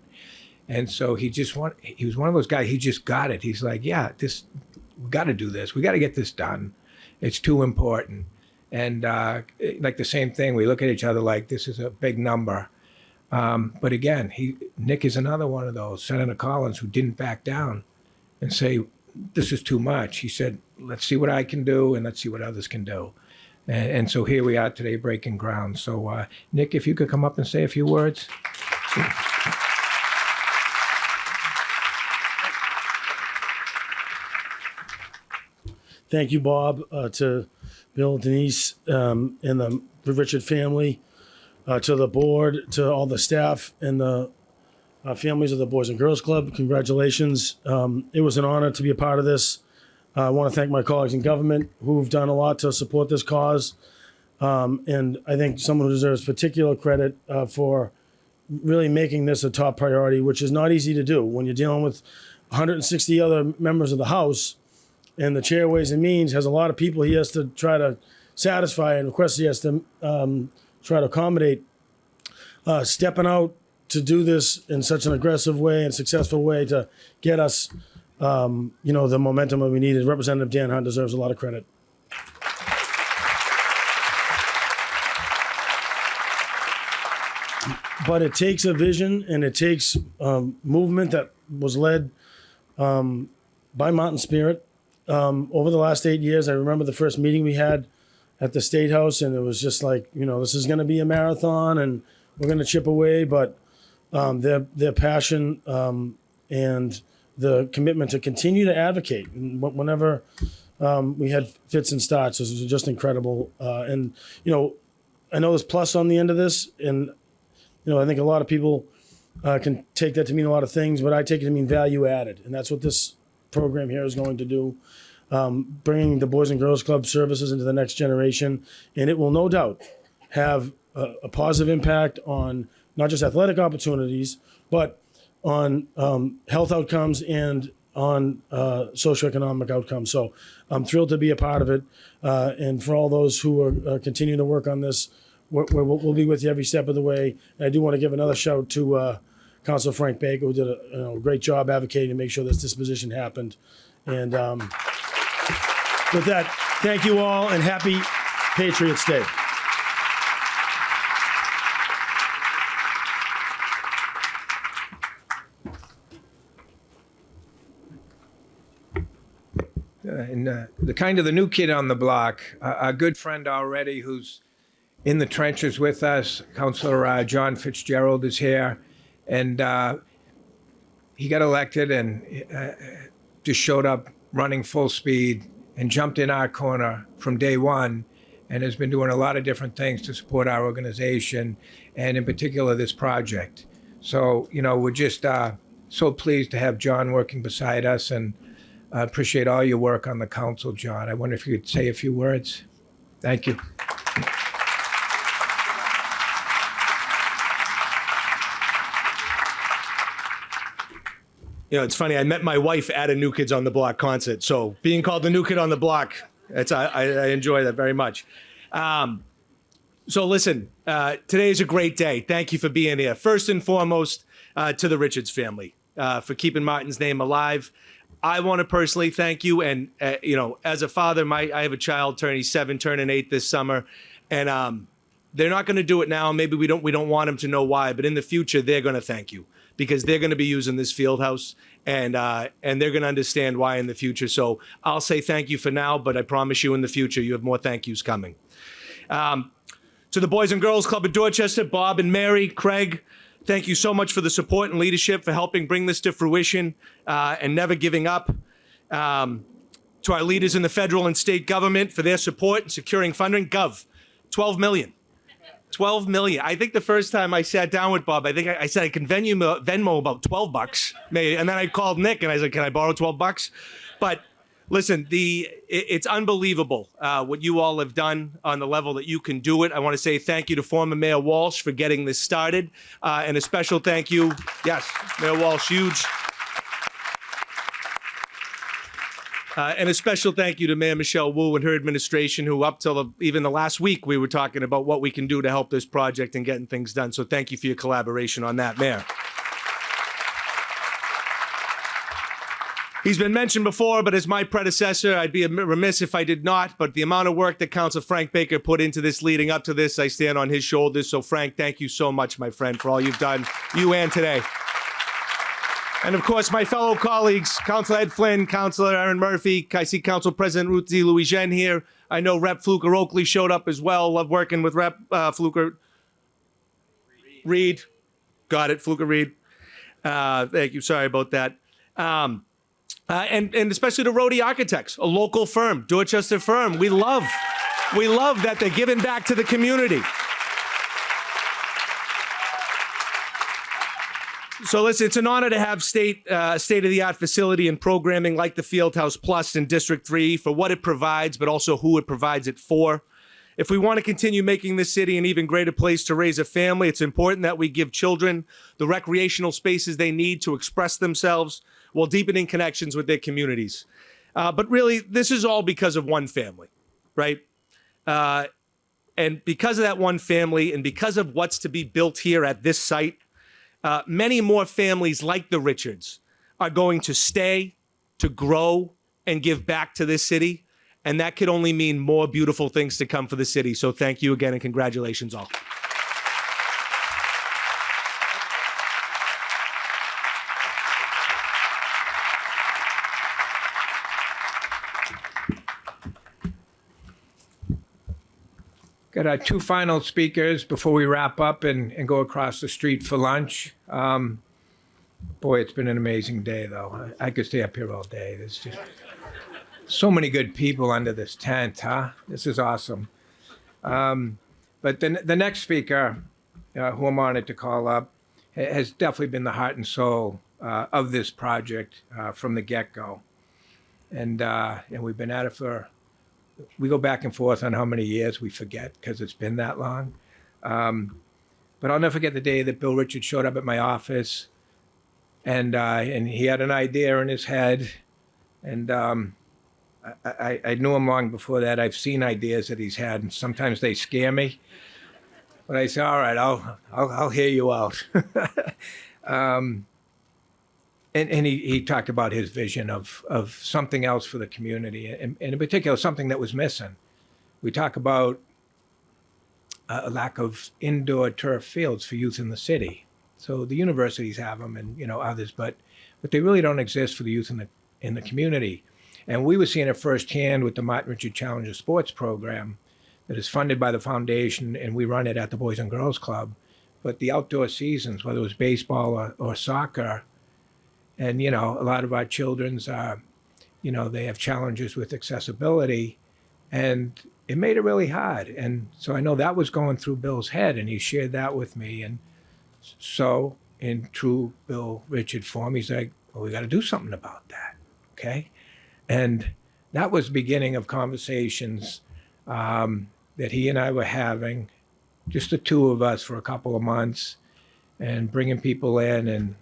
And so he was one of those guys, he just got it. He's like, yeah, we got to do this. We got to get this done. It's too important. And like the same thing, we look at each other like this is a big number. But again, Nick is another one of those, Senator Collins, who didn't back down and say, this is too much. He said, let's see what I can do and let's see what others can do. And so here we are today breaking ground. So Nick, if you could come up and say a few words. Thank you, Bob, to Bill, Denise, and the Richard family, to the board, to all the staff and the families of the Boys and Girls Club. Congratulations. It was an honor to be a part of this. I want to thank my colleagues in government who've done a lot to support this cause. And I think someone who deserves particular credit for really making this a top priority, which is not easy to do when you're dealing with 160 other members of the House. And the Chair Ways and Means has a lot of people he has to try to satisfy and requests he has to try to accommodate. Stepping out to do this in such an aggressive way and successful way to get us, the momentum that we needed. Representative Dan Hunt deserves a lot of credit. But it takes a vision and it takes movement that was led by Mountain Spirit. Over the last 8 years, I remember the first meeting we had at the State House, and it was just like, this is going to be a marathon, and we're going to chip away. But their passion and the commitment to continue to advocate, and whenever we had fits and starts, this was just incredible. And I know there's plus on the end of this, and I think a lot of people can take that to mean a lot of things, but I take it to mean value added, and that's what this program here is going to do, bringing the Boys and Girls Club services into the next generation. And it will no doubt have a positive impact on not just athletic opportunities, but on health outcomes and on socioeconomic outcomes. So I'm thrilled to be a part of it. And for all those who are continuing to work on this, we'll be with you every step of the way. And I do want to give another shout to Councilor Frank Baker, who did a great job advocating to make sure this disposition happened. And with that, thank you all and happy Patriots Day. And the new kid on the block, a good friend already who's in the trenches with us, Councilor John Fitzgerald is here. And he got elected and just showed up running full speed and jumped in our corner from day one and has been doing a lot of different things to support our organization and in particular this project. So, we're just so pleased to have John working beside us, and I appreciate all your work on the council, John. I wonder if you could say a few words. Thank you. It's funny. I met my wife at a New Kids on the Block concert. So being called the New Kid on the Block, I enjoy that very much. So listen, today is a great day. Thank you for being here. First and foremost, to the Richards family for keeping Martin's name alive. I want to personally thank you. And, as a father, I have a child turning 7, turning 8 this summer. And they're not going to do it now. Maybe we don't want them to know why. But in the future, they're going to thank you, because they're going to be using this field house, and they're going to understand why in the future. So I'll say thank you for now, but I promise you in the future you have more thank yous coming. To the Boys and Girls Club of Dorchester, Bob and Mary, Craig, thank you so much for the support and leadership for helping bring this to fruition and never giving up. To To our leaders in the federal and state government for their support in securing funding. Gov, 12 million. 12 million. I think the first time I sat down with Bob, I think I said I can Venmo about 12 bucks, maybe. And then I called Nick and I said, can I borrow 12 bucks? But listen, it's unbelievable what you all have done on the level that you can do it. I want to say thank you to former Mayor Walsh for getting this started. And a special thank you, yes, Mayor Walsh, huge. And a special thank you to Mayor Michelle Wu and her administration, who up till even the last week, we were talking about what we can do to help this project and getting things done. So thank you for your collaboration on that, Mayor. He's been mentioned before, but as my predecessor, I'd be remiss if I did not. But the amount of work that Councilor Frank Baker put into this leading up to this, I stand on his shoulders. So Frank, thank you so much, my friend, for all you've done, you and today. And of course, my fellow colleagues, Councilor Ed Flynn, Councilor Aaron Murphy, I see Council President Ruthie Louis-Jean here. I know Rep. Fluker Oakley showed up as well. Love working with Rep. Fluker Reed. Got it, Fluker Reed. Thank you, sorry about that. And especially the Roadie Architects, a local firm, Dorchester firm. We love that they're giving back to the community. So listen, it's an honor to have state-of-the-art facility and programming like the Fieldhouse Plus in District 3 for what it provides, but also who it provides it for. If we want to continue making this city an even greater place to raise a family, it's important that we give children the recreational spaces they need to express themselves while deepening connections with their communities. But really, this is all because of one family, right? And because of that one family and because of what's to be built here at this site, many more families like the Richards are going to stay, to grow, and give back to this city. And that could only mean more beautiful things to come for the city. So thank you again and congratulations all. Got our two final speakers before we wrap up and go across the street for lunch. Boy, it's been an amazing day, though. I could stay up here all day. There's just so many good people under this tent, huh? This is awesome. But the next speaker, who I'm honored to call up, has definitely been the heart and soul of this project from the get-go. And we've been at it we go back and forth on how many years, we forget because it's been that long. But I'll never forget the day that Bill Richards showed up at my office and he had an idea in his head. And I knew him long before that. I've seen ideas that he's had and sometimes they scare me. But I say, all right, I'll hear you out. And he talked about his vision of something else for the community, and in particular, something that was missing. We talk about a lack of indoor turf fields for youth in the city. So the universities have them, and others, but they really don't exist for the youth in the community. And we were seeing it firsthand with the Martin Richard Challenger Sports Program that is funded by the foundation, and we run it at the Boys and Girls Club. But the outdoor seasons, whether it was baseball or soccer, and, a lot of our children's, they have challenges with accessibility, and it made it really hard. And so I know that was going through Bill's head, and he shared that with me. And so in true Bill Richard form, he's like, well, we got to do something about that, okay? And that was the beginning of conversations that he and I were having, just the two of us for a couple of months, and bringing people in, and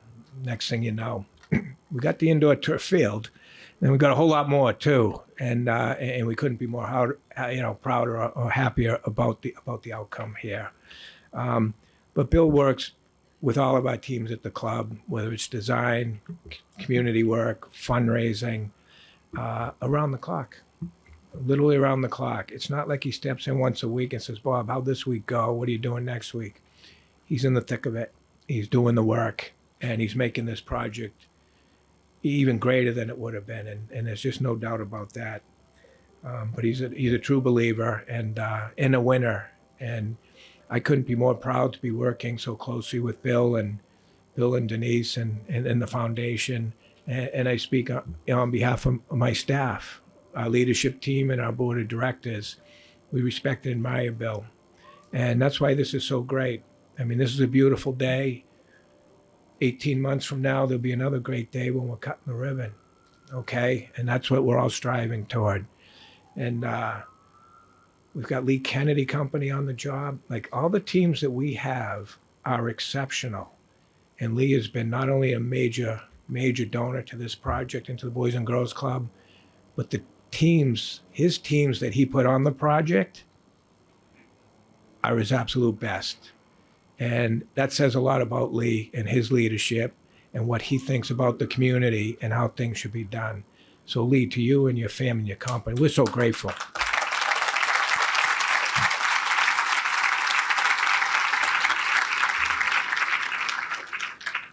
next thing you know, we got the indoor turf field, and we got a whole lot more too, and we couldn't be more prouder or happier about the outcome here. But Bill works with all of our teams at the club, whether it's design, community work, fundraising, around the clock, literally around the clock. It's not like he steps in once a week and says, Bob, how'd this week go? What are you doing next week? He's in the thick of it. He's doing the work, and he's making this project even greater than it would have been, and there's just no doubt about that. But he's a true believer and a winner, and I couldn't be more proud to be working so closely with Bill and Denise and the foundation. And I speak on behalf of my staff. our leadership team and our board of directors. We respect and admire Bill. And that's why this is so great. I mean, this is a beautiful day. 18 months from now, there'll be another great day when we're cutting the ribbon, okay? And that's what we're all striving toward. And we've got Lee Kennedy Company on the job. Like, all the teams that we have are exceptional. And Lee has been not only a major donor to this project and to the Boys and Girls Club, but the teams, his teams that he put on the project are his absolute best. And that says a lot about Lee and his leadership and what he thinks about the community and how things should be done. So Lee, to you and your family and your company, we're so grateful.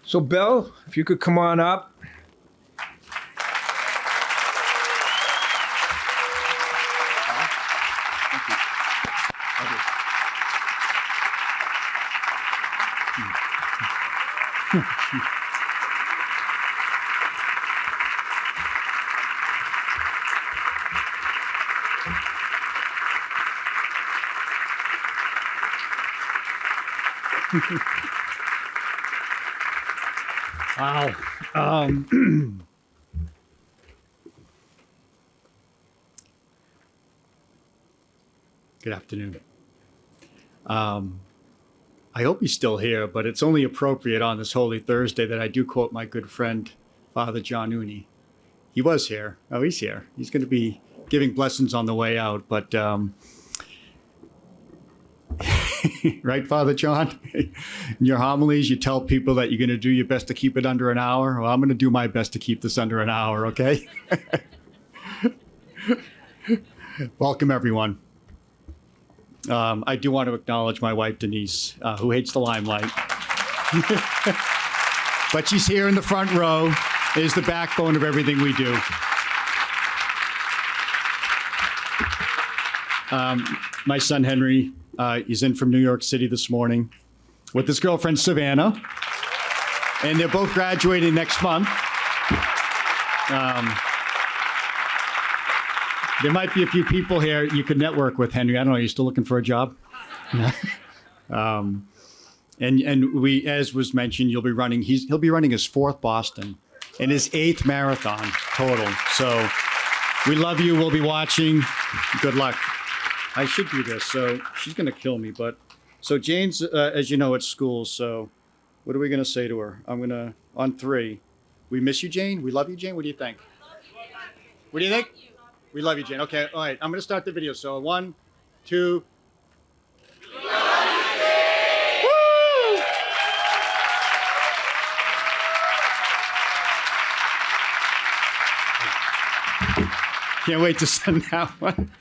So Bill, if you could come on up. Wow. Good afternoon. I hope he's still here, but it's only appropriate on this Holy Thursday that I do quote my good friend, Father John Uni. He was here. Oh, he's here. He's going to be giving blessings on the way out, but right, Father John? In your homilies, you tell people that you're going to do your best to keep it under an hour. Well, I'm going to do my best to keep this under an hour, okay? Welcome, everyone. I do want to acknowledge my wife, Denise, who hates the limelight. But she's here in the front row, is the backbone of everything we do. My son, Henry, he's in from New York City this morning with his girlfriend, Savannah. And they're both graduating next month. There might be a few people here you could network with, Henry. I don't know, are you still looking for a job? And we, as was mentioned, he'll be running his 4th Boston and his 8th marathon total. So we love you. We'll be watching. Good luck. I should do this. So she's going to kill me. But so Jane's, as you know, at school. So what are we going to say to her? I'm going to, on 3. We miss you, Jane. We love you, Jane. What do you think? What do you think? We love you, Jane. Okay. All right. I'm going to start the video. So 1, 2. We love you, Jane. Woo! Can't wait to send that one.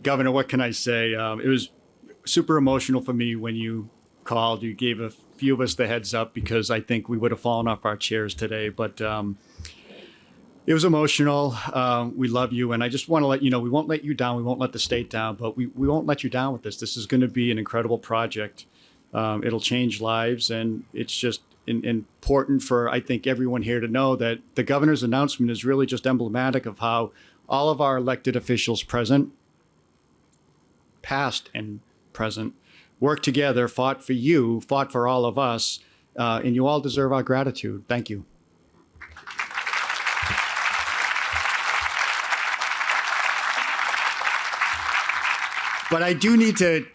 Governor, what can I say? It was super emotional for me when you called. You gave a few of us the heads up because I think we would have fallen off our chairs today. But it was emotional. We love you. And I just want to let you know, we won't let you down. We won't let the state down, but we won't let you down with this. This is going to be an incredible project. It'll change lives. And it's just important for, I think, everyone here to know that the governor's announcement is really just emblematic of how all of our elected officials present, past and present, worked together, fought for you, fought for all of us, and you all deserve our gratitude. Thank you. But I do need to,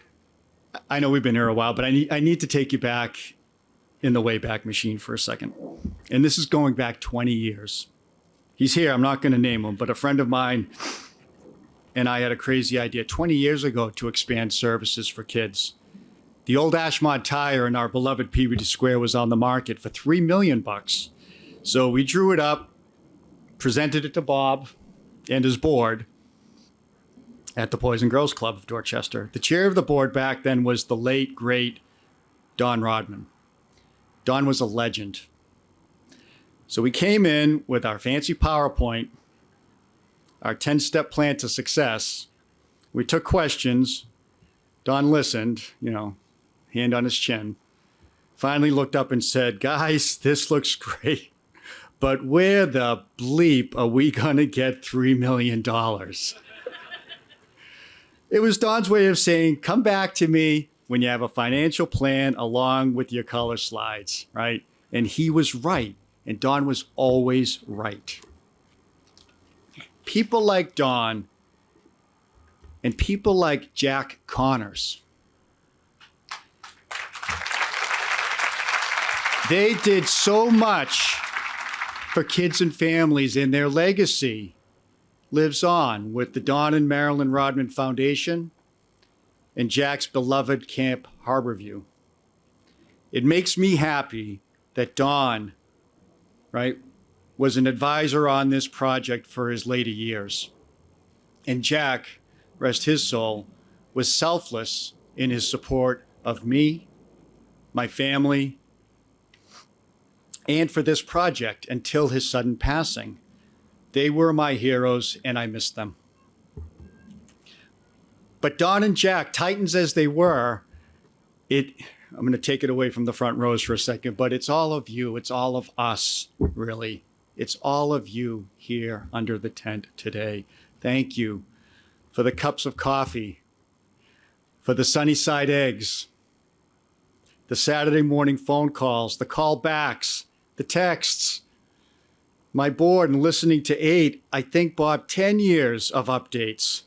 I know we've been here a while, but I need to take you back in the Wayback Machine for a second. And this is going back 20 years. He's here, I'm not going to name him, but a friend of mine and I had a crazy idea 20 years ago to expand services for kids. The old Ashmont tire in our beloved Peabody Square was on the market for $3 million. So we drew it up, presented it to Bob and his board at the Boys and Girls Club of Dorchester. The chair of the board back then was the late, great Don Rodman. Don was a legend. So we came in with our fancy PowerPoint, our 10-step plan to success. We took questions. Don listened, hand on his chin. Finally looked up and said, guys, this looks great, but where the bleep are we going to get $3 million? It was Don's way of saying, come back to me when you have a financial plan along with your color slides, right? And he was right. And Don was always right. People like Don and people like Jack Connors, they did so much for kids and families, and their legacy lives on with the Don and Marilyn Rodman Foundation and Jack's beloved Camp Harborview. It makes me happy that Don, right, was an advisor on this project for his later years. And Jack, rest his soul, was selfless in his support of me, my family, and for this project until his sudden passing. They were my heroes, and I miss them. But Don and Jack, Titans as they were, I'm going to take it away from the front rows for a second, but it's all of you. It's all of us, really. It's all of you here under the tent today. Thank you for the cups of coffee, for the Sunnyside eggs, the Saturday morning phone calls, the callbacks, the texts, my board and listening to 8, I think, Bob, 10 years of updates.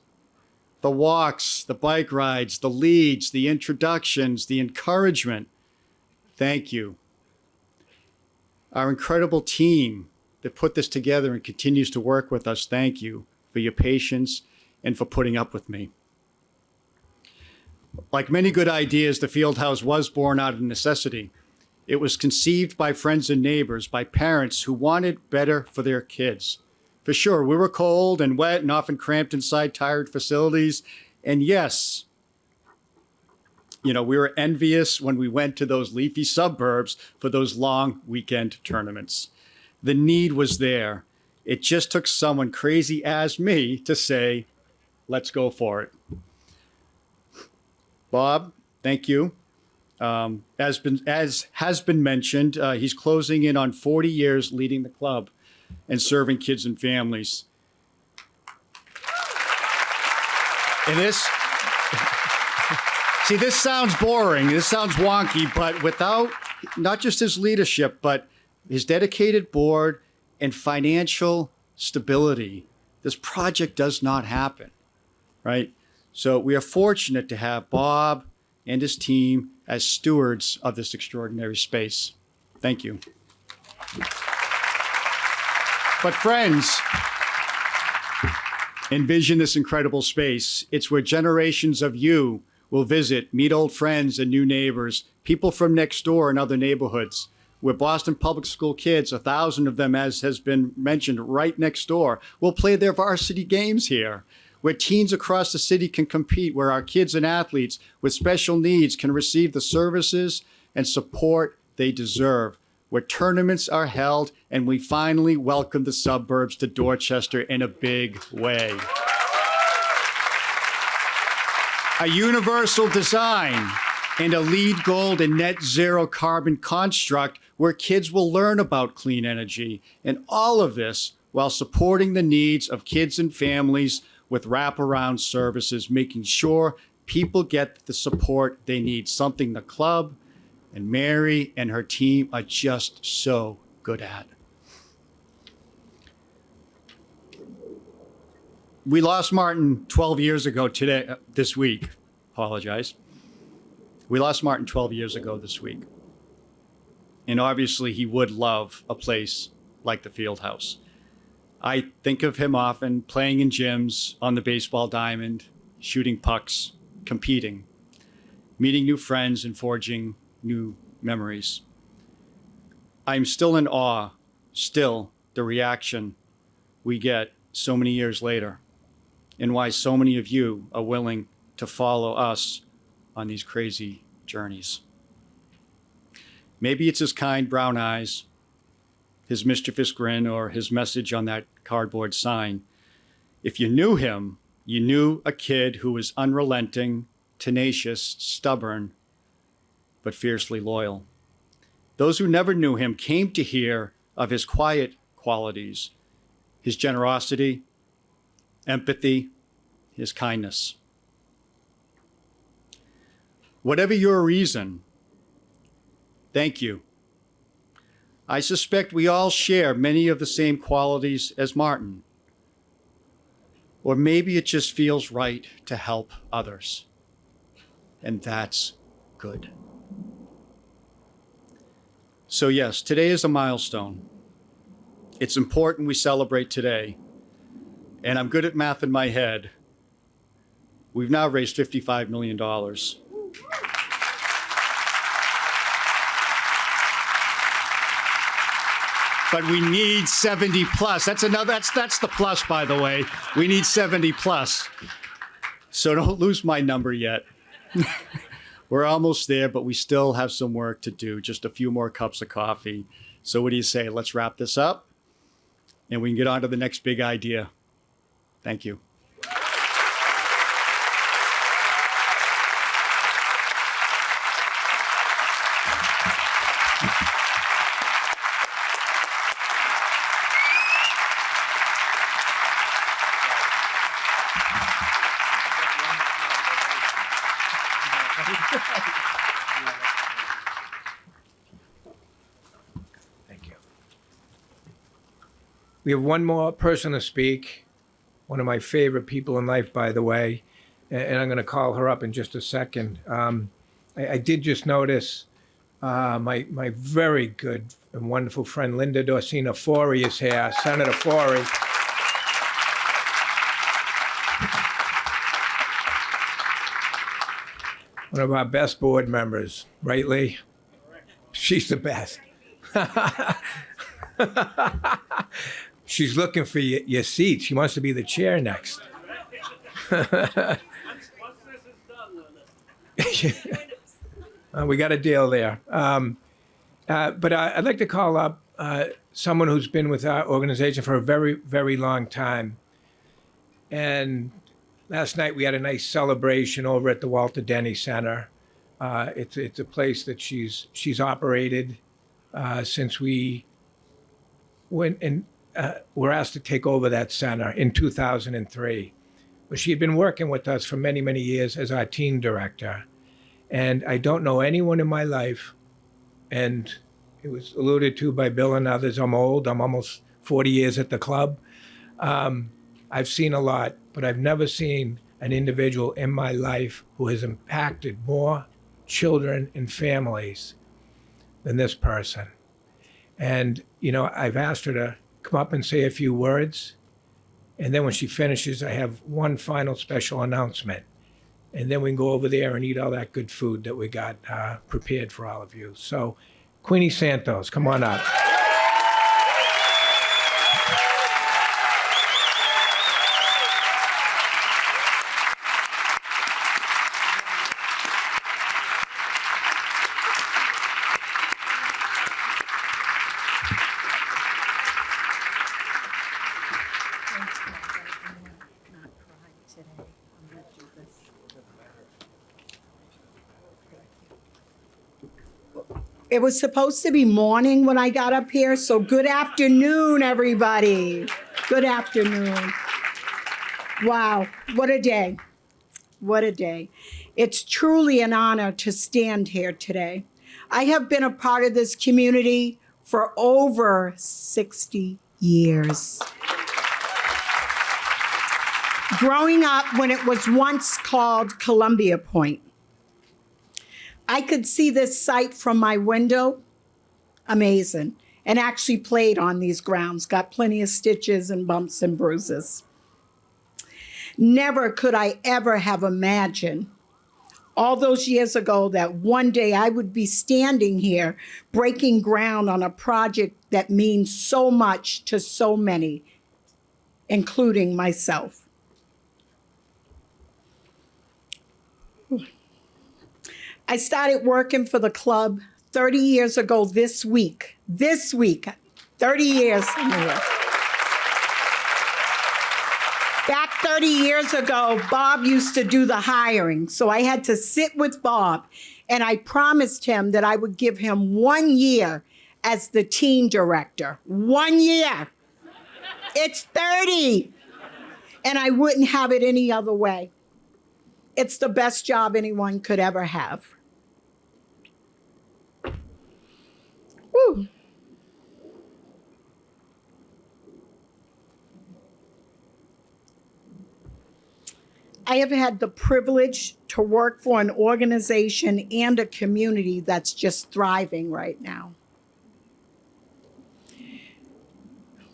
The walks, the bike rides, the leads, the introductions, the encouragement. Thank you. Our incredible team that put this together and continues to work with us, thank you for your patience and for putting up with me. Like many good ideas, the Fieldhouse was born out of necessity. It was conceived by friends and neighbors, by parents who wanted better for their kids. For sure, we were cold and wet and often cramped inside tired facilities. And yes, we were envious when we went to those leafy suburbs for those long weekend tournaments. The need was there. It just took someone crazy as me to say, let's go for it. Bob, thank you. As has been mentioned, he's closing in on 40 years leading the club and serving kids and families. And this sounds boring, this sounds wonky, but without not just his leadership, but his dedicated board and financial stability, this project does not happen, right? So we are fortunate to have Bob and his team as stewards of this extraordinary space. Thank you. But friends, envision this incredible space. It's where generations of you will visit, meet old friends and new neighbors, people from next door and other neighborhoods, where Boston Public School kids, 1,000 of them, as has been mentioned, right next door, will play their varsity games here, where teens across the city can compete, where our kids and athletes with special needs can receive the services and support they deserve, where tournaments are held, and we finally welcome the suburbs to Dorchester in a big way. A universal design and a LEED Gold and net zero carbon construct where kids will learn about clean energy, and all of this while supporting the needs of kids and families with wraparound services, making sure people get the support they need, something the club and Mary and her team are just so good at. We lost Martin 12 years ago this week. Apologize. We lost Martin 12 years ago this week. And obviously he would love a place like the Fieldhouse. I think of him often playing in gyms, on the baseball diamond, shooting pucks, competing, meeting new friends and forging new memories. I'm still in awe, the reaction we get so many years later, and why so many of you are willing to follow us on these crazy journeys. Maybe it's his kind brown eyes, his mischievous grin, or his message on that cardboard sign. If you knew him, you knew a kid who was unrelenting, tenacious, stubborn, but fiercely loyal. Those who never knew him came to hear of his quiet qualities: his generosity, empathy, his kindness. Whatever your reason, thank you. I suspect we all share many of the same qualities as Martin. Or maybe it just feels right to help others. And that's good. So yes, today is a milestone. It's important we celebrate today. And I'm good at math in my head. We've now raised $55 million. But we need 70 plus. That's the plus, by the way. We need 70 plus. So don't lose my number yet. We're almost there, but we still have some work to do. Just a few more cups of coffee. So what do you say? Let's wrap this up and we can get on to the next big idea. Thank you. Thank you. We have one more person to speak, one of my favorite people in life, by the way, and I'm going to call her up in just a second. I did just notice my very good and wonderful friend Linda Dorsina Forey is here, Senator Forey. One of our best board members, right, Lee? She's the best. She's looking for your seat. She wants to be the chair next. We got a deal there. But I'd like to call up someone who's been with our organization for a very, very long time. And last night we had a nice celebration over at the Walter Denny Center. It's a place that she's operated since we went and were asked to take over that center in 2003. But she had been working with us for many, many years as our teen director. And I don't know anyone in my life, and it was alluded to by Bill and others, I'm old, I'm almost 40 years at the club. I've seen a lot, but I've never seen an individual in my life who has impacted more children and families than this person. And, you know, I've asked her to come up and say a few words. And then when she finishes, I have one final special announcement. And then we can go over there and eat all that good food that we got prepared for all of you. So, Queenie Santos, come on up. It was supposed to be morning when I got up here, so good afternoon, everybody. Good afternoon. Wow, what a day. What a day. It's truly an honor to stand here today. I have been a part of this community for over 60 years. Growing up when it was once called Columbia Point. I could see this site from my window, amazing, and actually played on these grounds, got plenty of stitches and bumps and bruises. Never could I ever have imagined all those years ago that one day I would be standing here breaking ground on a project that means so much to so many, including myself. I started working for the club 30 years ago this week, 30 years. Back 30 years ago, Bob used to do the hiring, so I had to sit with Bob, and I promised him that I would give him 1 year as the teen director. 1 year. It's 30. And I wouldn't have it any other way. It's the best job anyone could ever have. Woo. I have had the privilege to work for an organization and a community that's just thriving right now.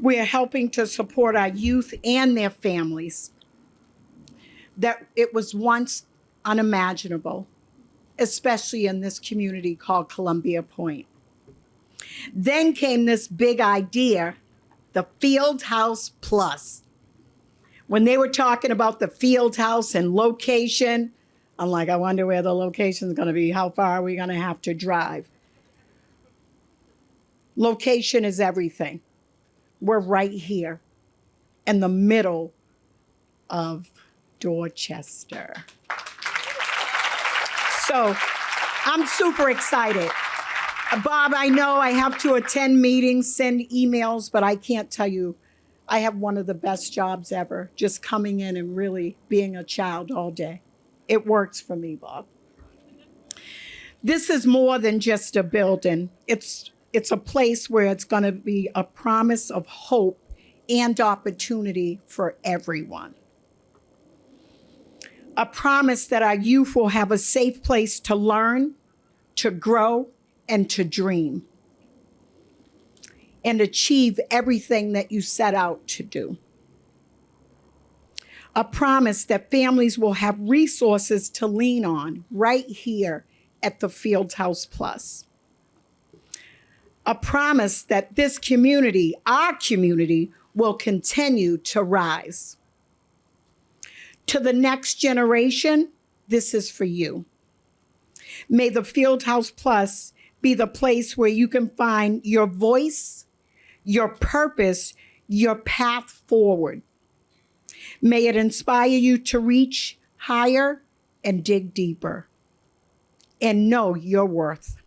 We are helping to support our youth and their families that it was once unimaginable, especially in this community called Columbia Point. Then came this big idea, the Fieldhouse Plus. When they were talking about the Fieldhouse and location, I'm like, I wonder where the location is going to be. How far are we going to have to drive? Location is everything. We're right here in the middle of Dorchester. So I'm super excited. Bob, I know I have to attend meetings, send emails, but I can't tell you, I have one of the best jobs ever, just coming in and really being a child all day. It works for me, Bob. This is more than just a building. It's a place where it's going to be a promise of hope and opportunity for everyone. A promise that our youth will have a safe place to learn, to grow, and to dream, and achieve everything that you set out to do. A promise that families will have resources to lean on right here at the Fieldhouse Plus. A promise that this community, our community, will continue to rise. To the next generation, this is for you. May the Fieldhouse Plus be the place where you can find your voice, your purpose, your path forward. May it inspire you to reach higher and dig deeper and know your worth.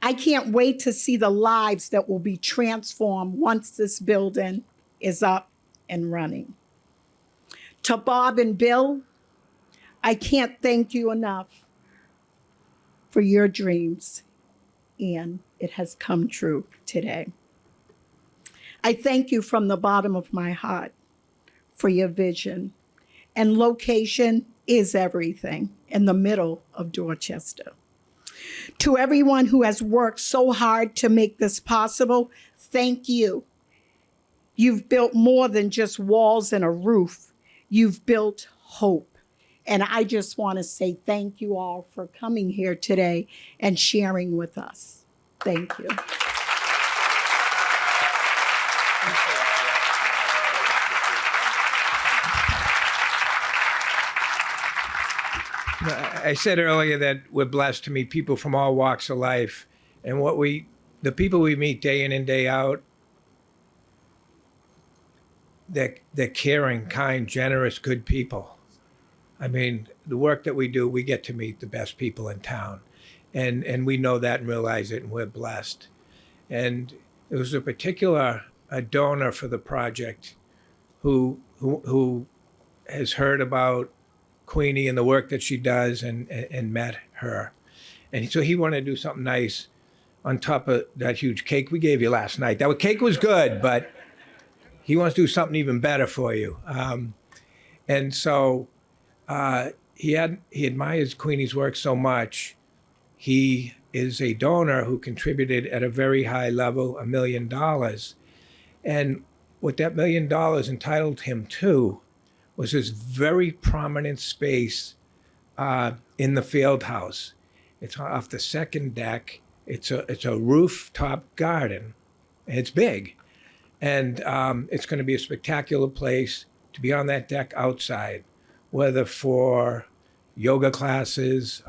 I can't wait to see the lives that will be transformed once this building is up and running. To Bob and Bill, I can't thank you enough for your dreams, and it has come true today. I thank you from the bottom of my heart for your vision, and location is everything in the middle of Dorchester. To everyone who has worked so hard to make this possible, thank you. You've built more than just walls and a roof. You've built hope. And I just want to say thank you all for coming here today and sharing with us. Thank you. I said earlier that we're blessed to meet people from all walks of life. And the people we meet day in and day out, they're caring, kind, generous, good people. I mean, the work that we do, we get to meet the best people in town. And we know that and realize it, and we're blessed. And there was a donor for the project who has heard about Queenie and the work that she does and met her. And so he wanted to do something nice on top of that huge cake we gave you last night. That cake was good, but he wants to do something even better for you. And so he admires Queenie's work so much. He is a donor who contributed at a very high level, $1 million. And what that $1 million entitled him to was this very prominent space in the field house. It's off the second deck. It's a rooftop garden. It's big. And it's going to be a spectacular place to be on that deck outside, whether for yoga classes,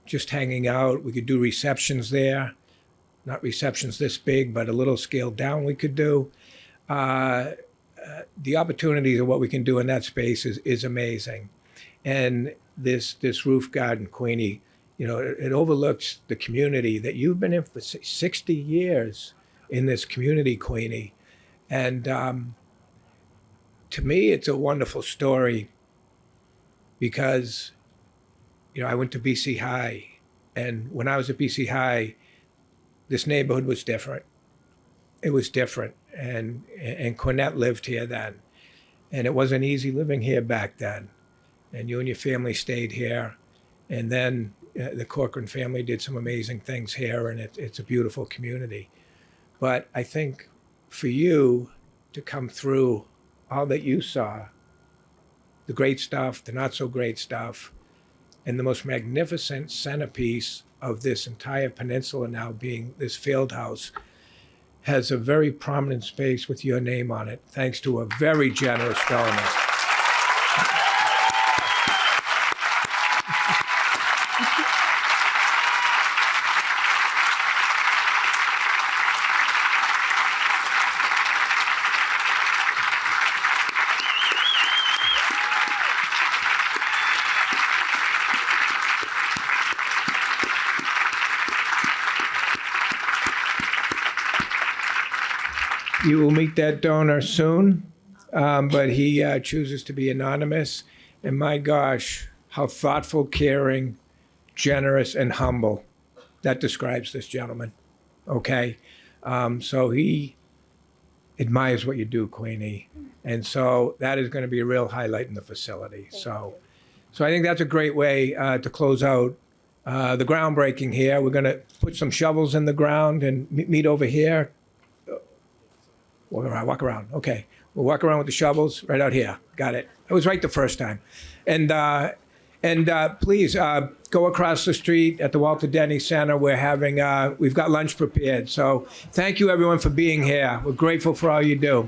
just hanging out. We could do receptions there. Not receptions this big, but a little scaled down we could do. The opportunities of what we can do in that space is amazing. And this roof garden, Queenie, it overlooks the community that you've been in for 60 years in this community, Queenie. And to me, it's a wonderful story because, I went to BC High. And when I was at BC High, this neighborhood was different. It was different. And Quinette lived here then. And it wasn't easy living here back then. And you and your family stayed here. And then the Corcoran family did some amazing things here, and it's a beautiful community. But I think for you to come through all that you saw, the great stuff, the not so great stuff, and the most magnificent centerpiece of this entire peninsula now being this Fieldhouse, has a very prominent space with your name on it, thanks to a very generous donor. You will meet that donor soon, but he chooses to be anonymous. And my gosh, how thoughtful, caring, generous, and humble. That describes this gentleman, okay? So he admires what you do, Queenie. And so that is going to be a real highlight in the facility. So I think that's a great way to close out the groundbreaking here. We're going to put some shovels in the ground and meet over here. Walk around. Okay. We'll walk around with the shovels right out here. Got it. I was right the first time. And please go across the street at the Walter Denny Center. We've got lunch prepared. So thank you everyone for being here. We're grateful for all you do.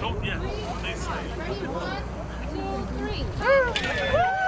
Don't yet. They say. 1, 2, 3.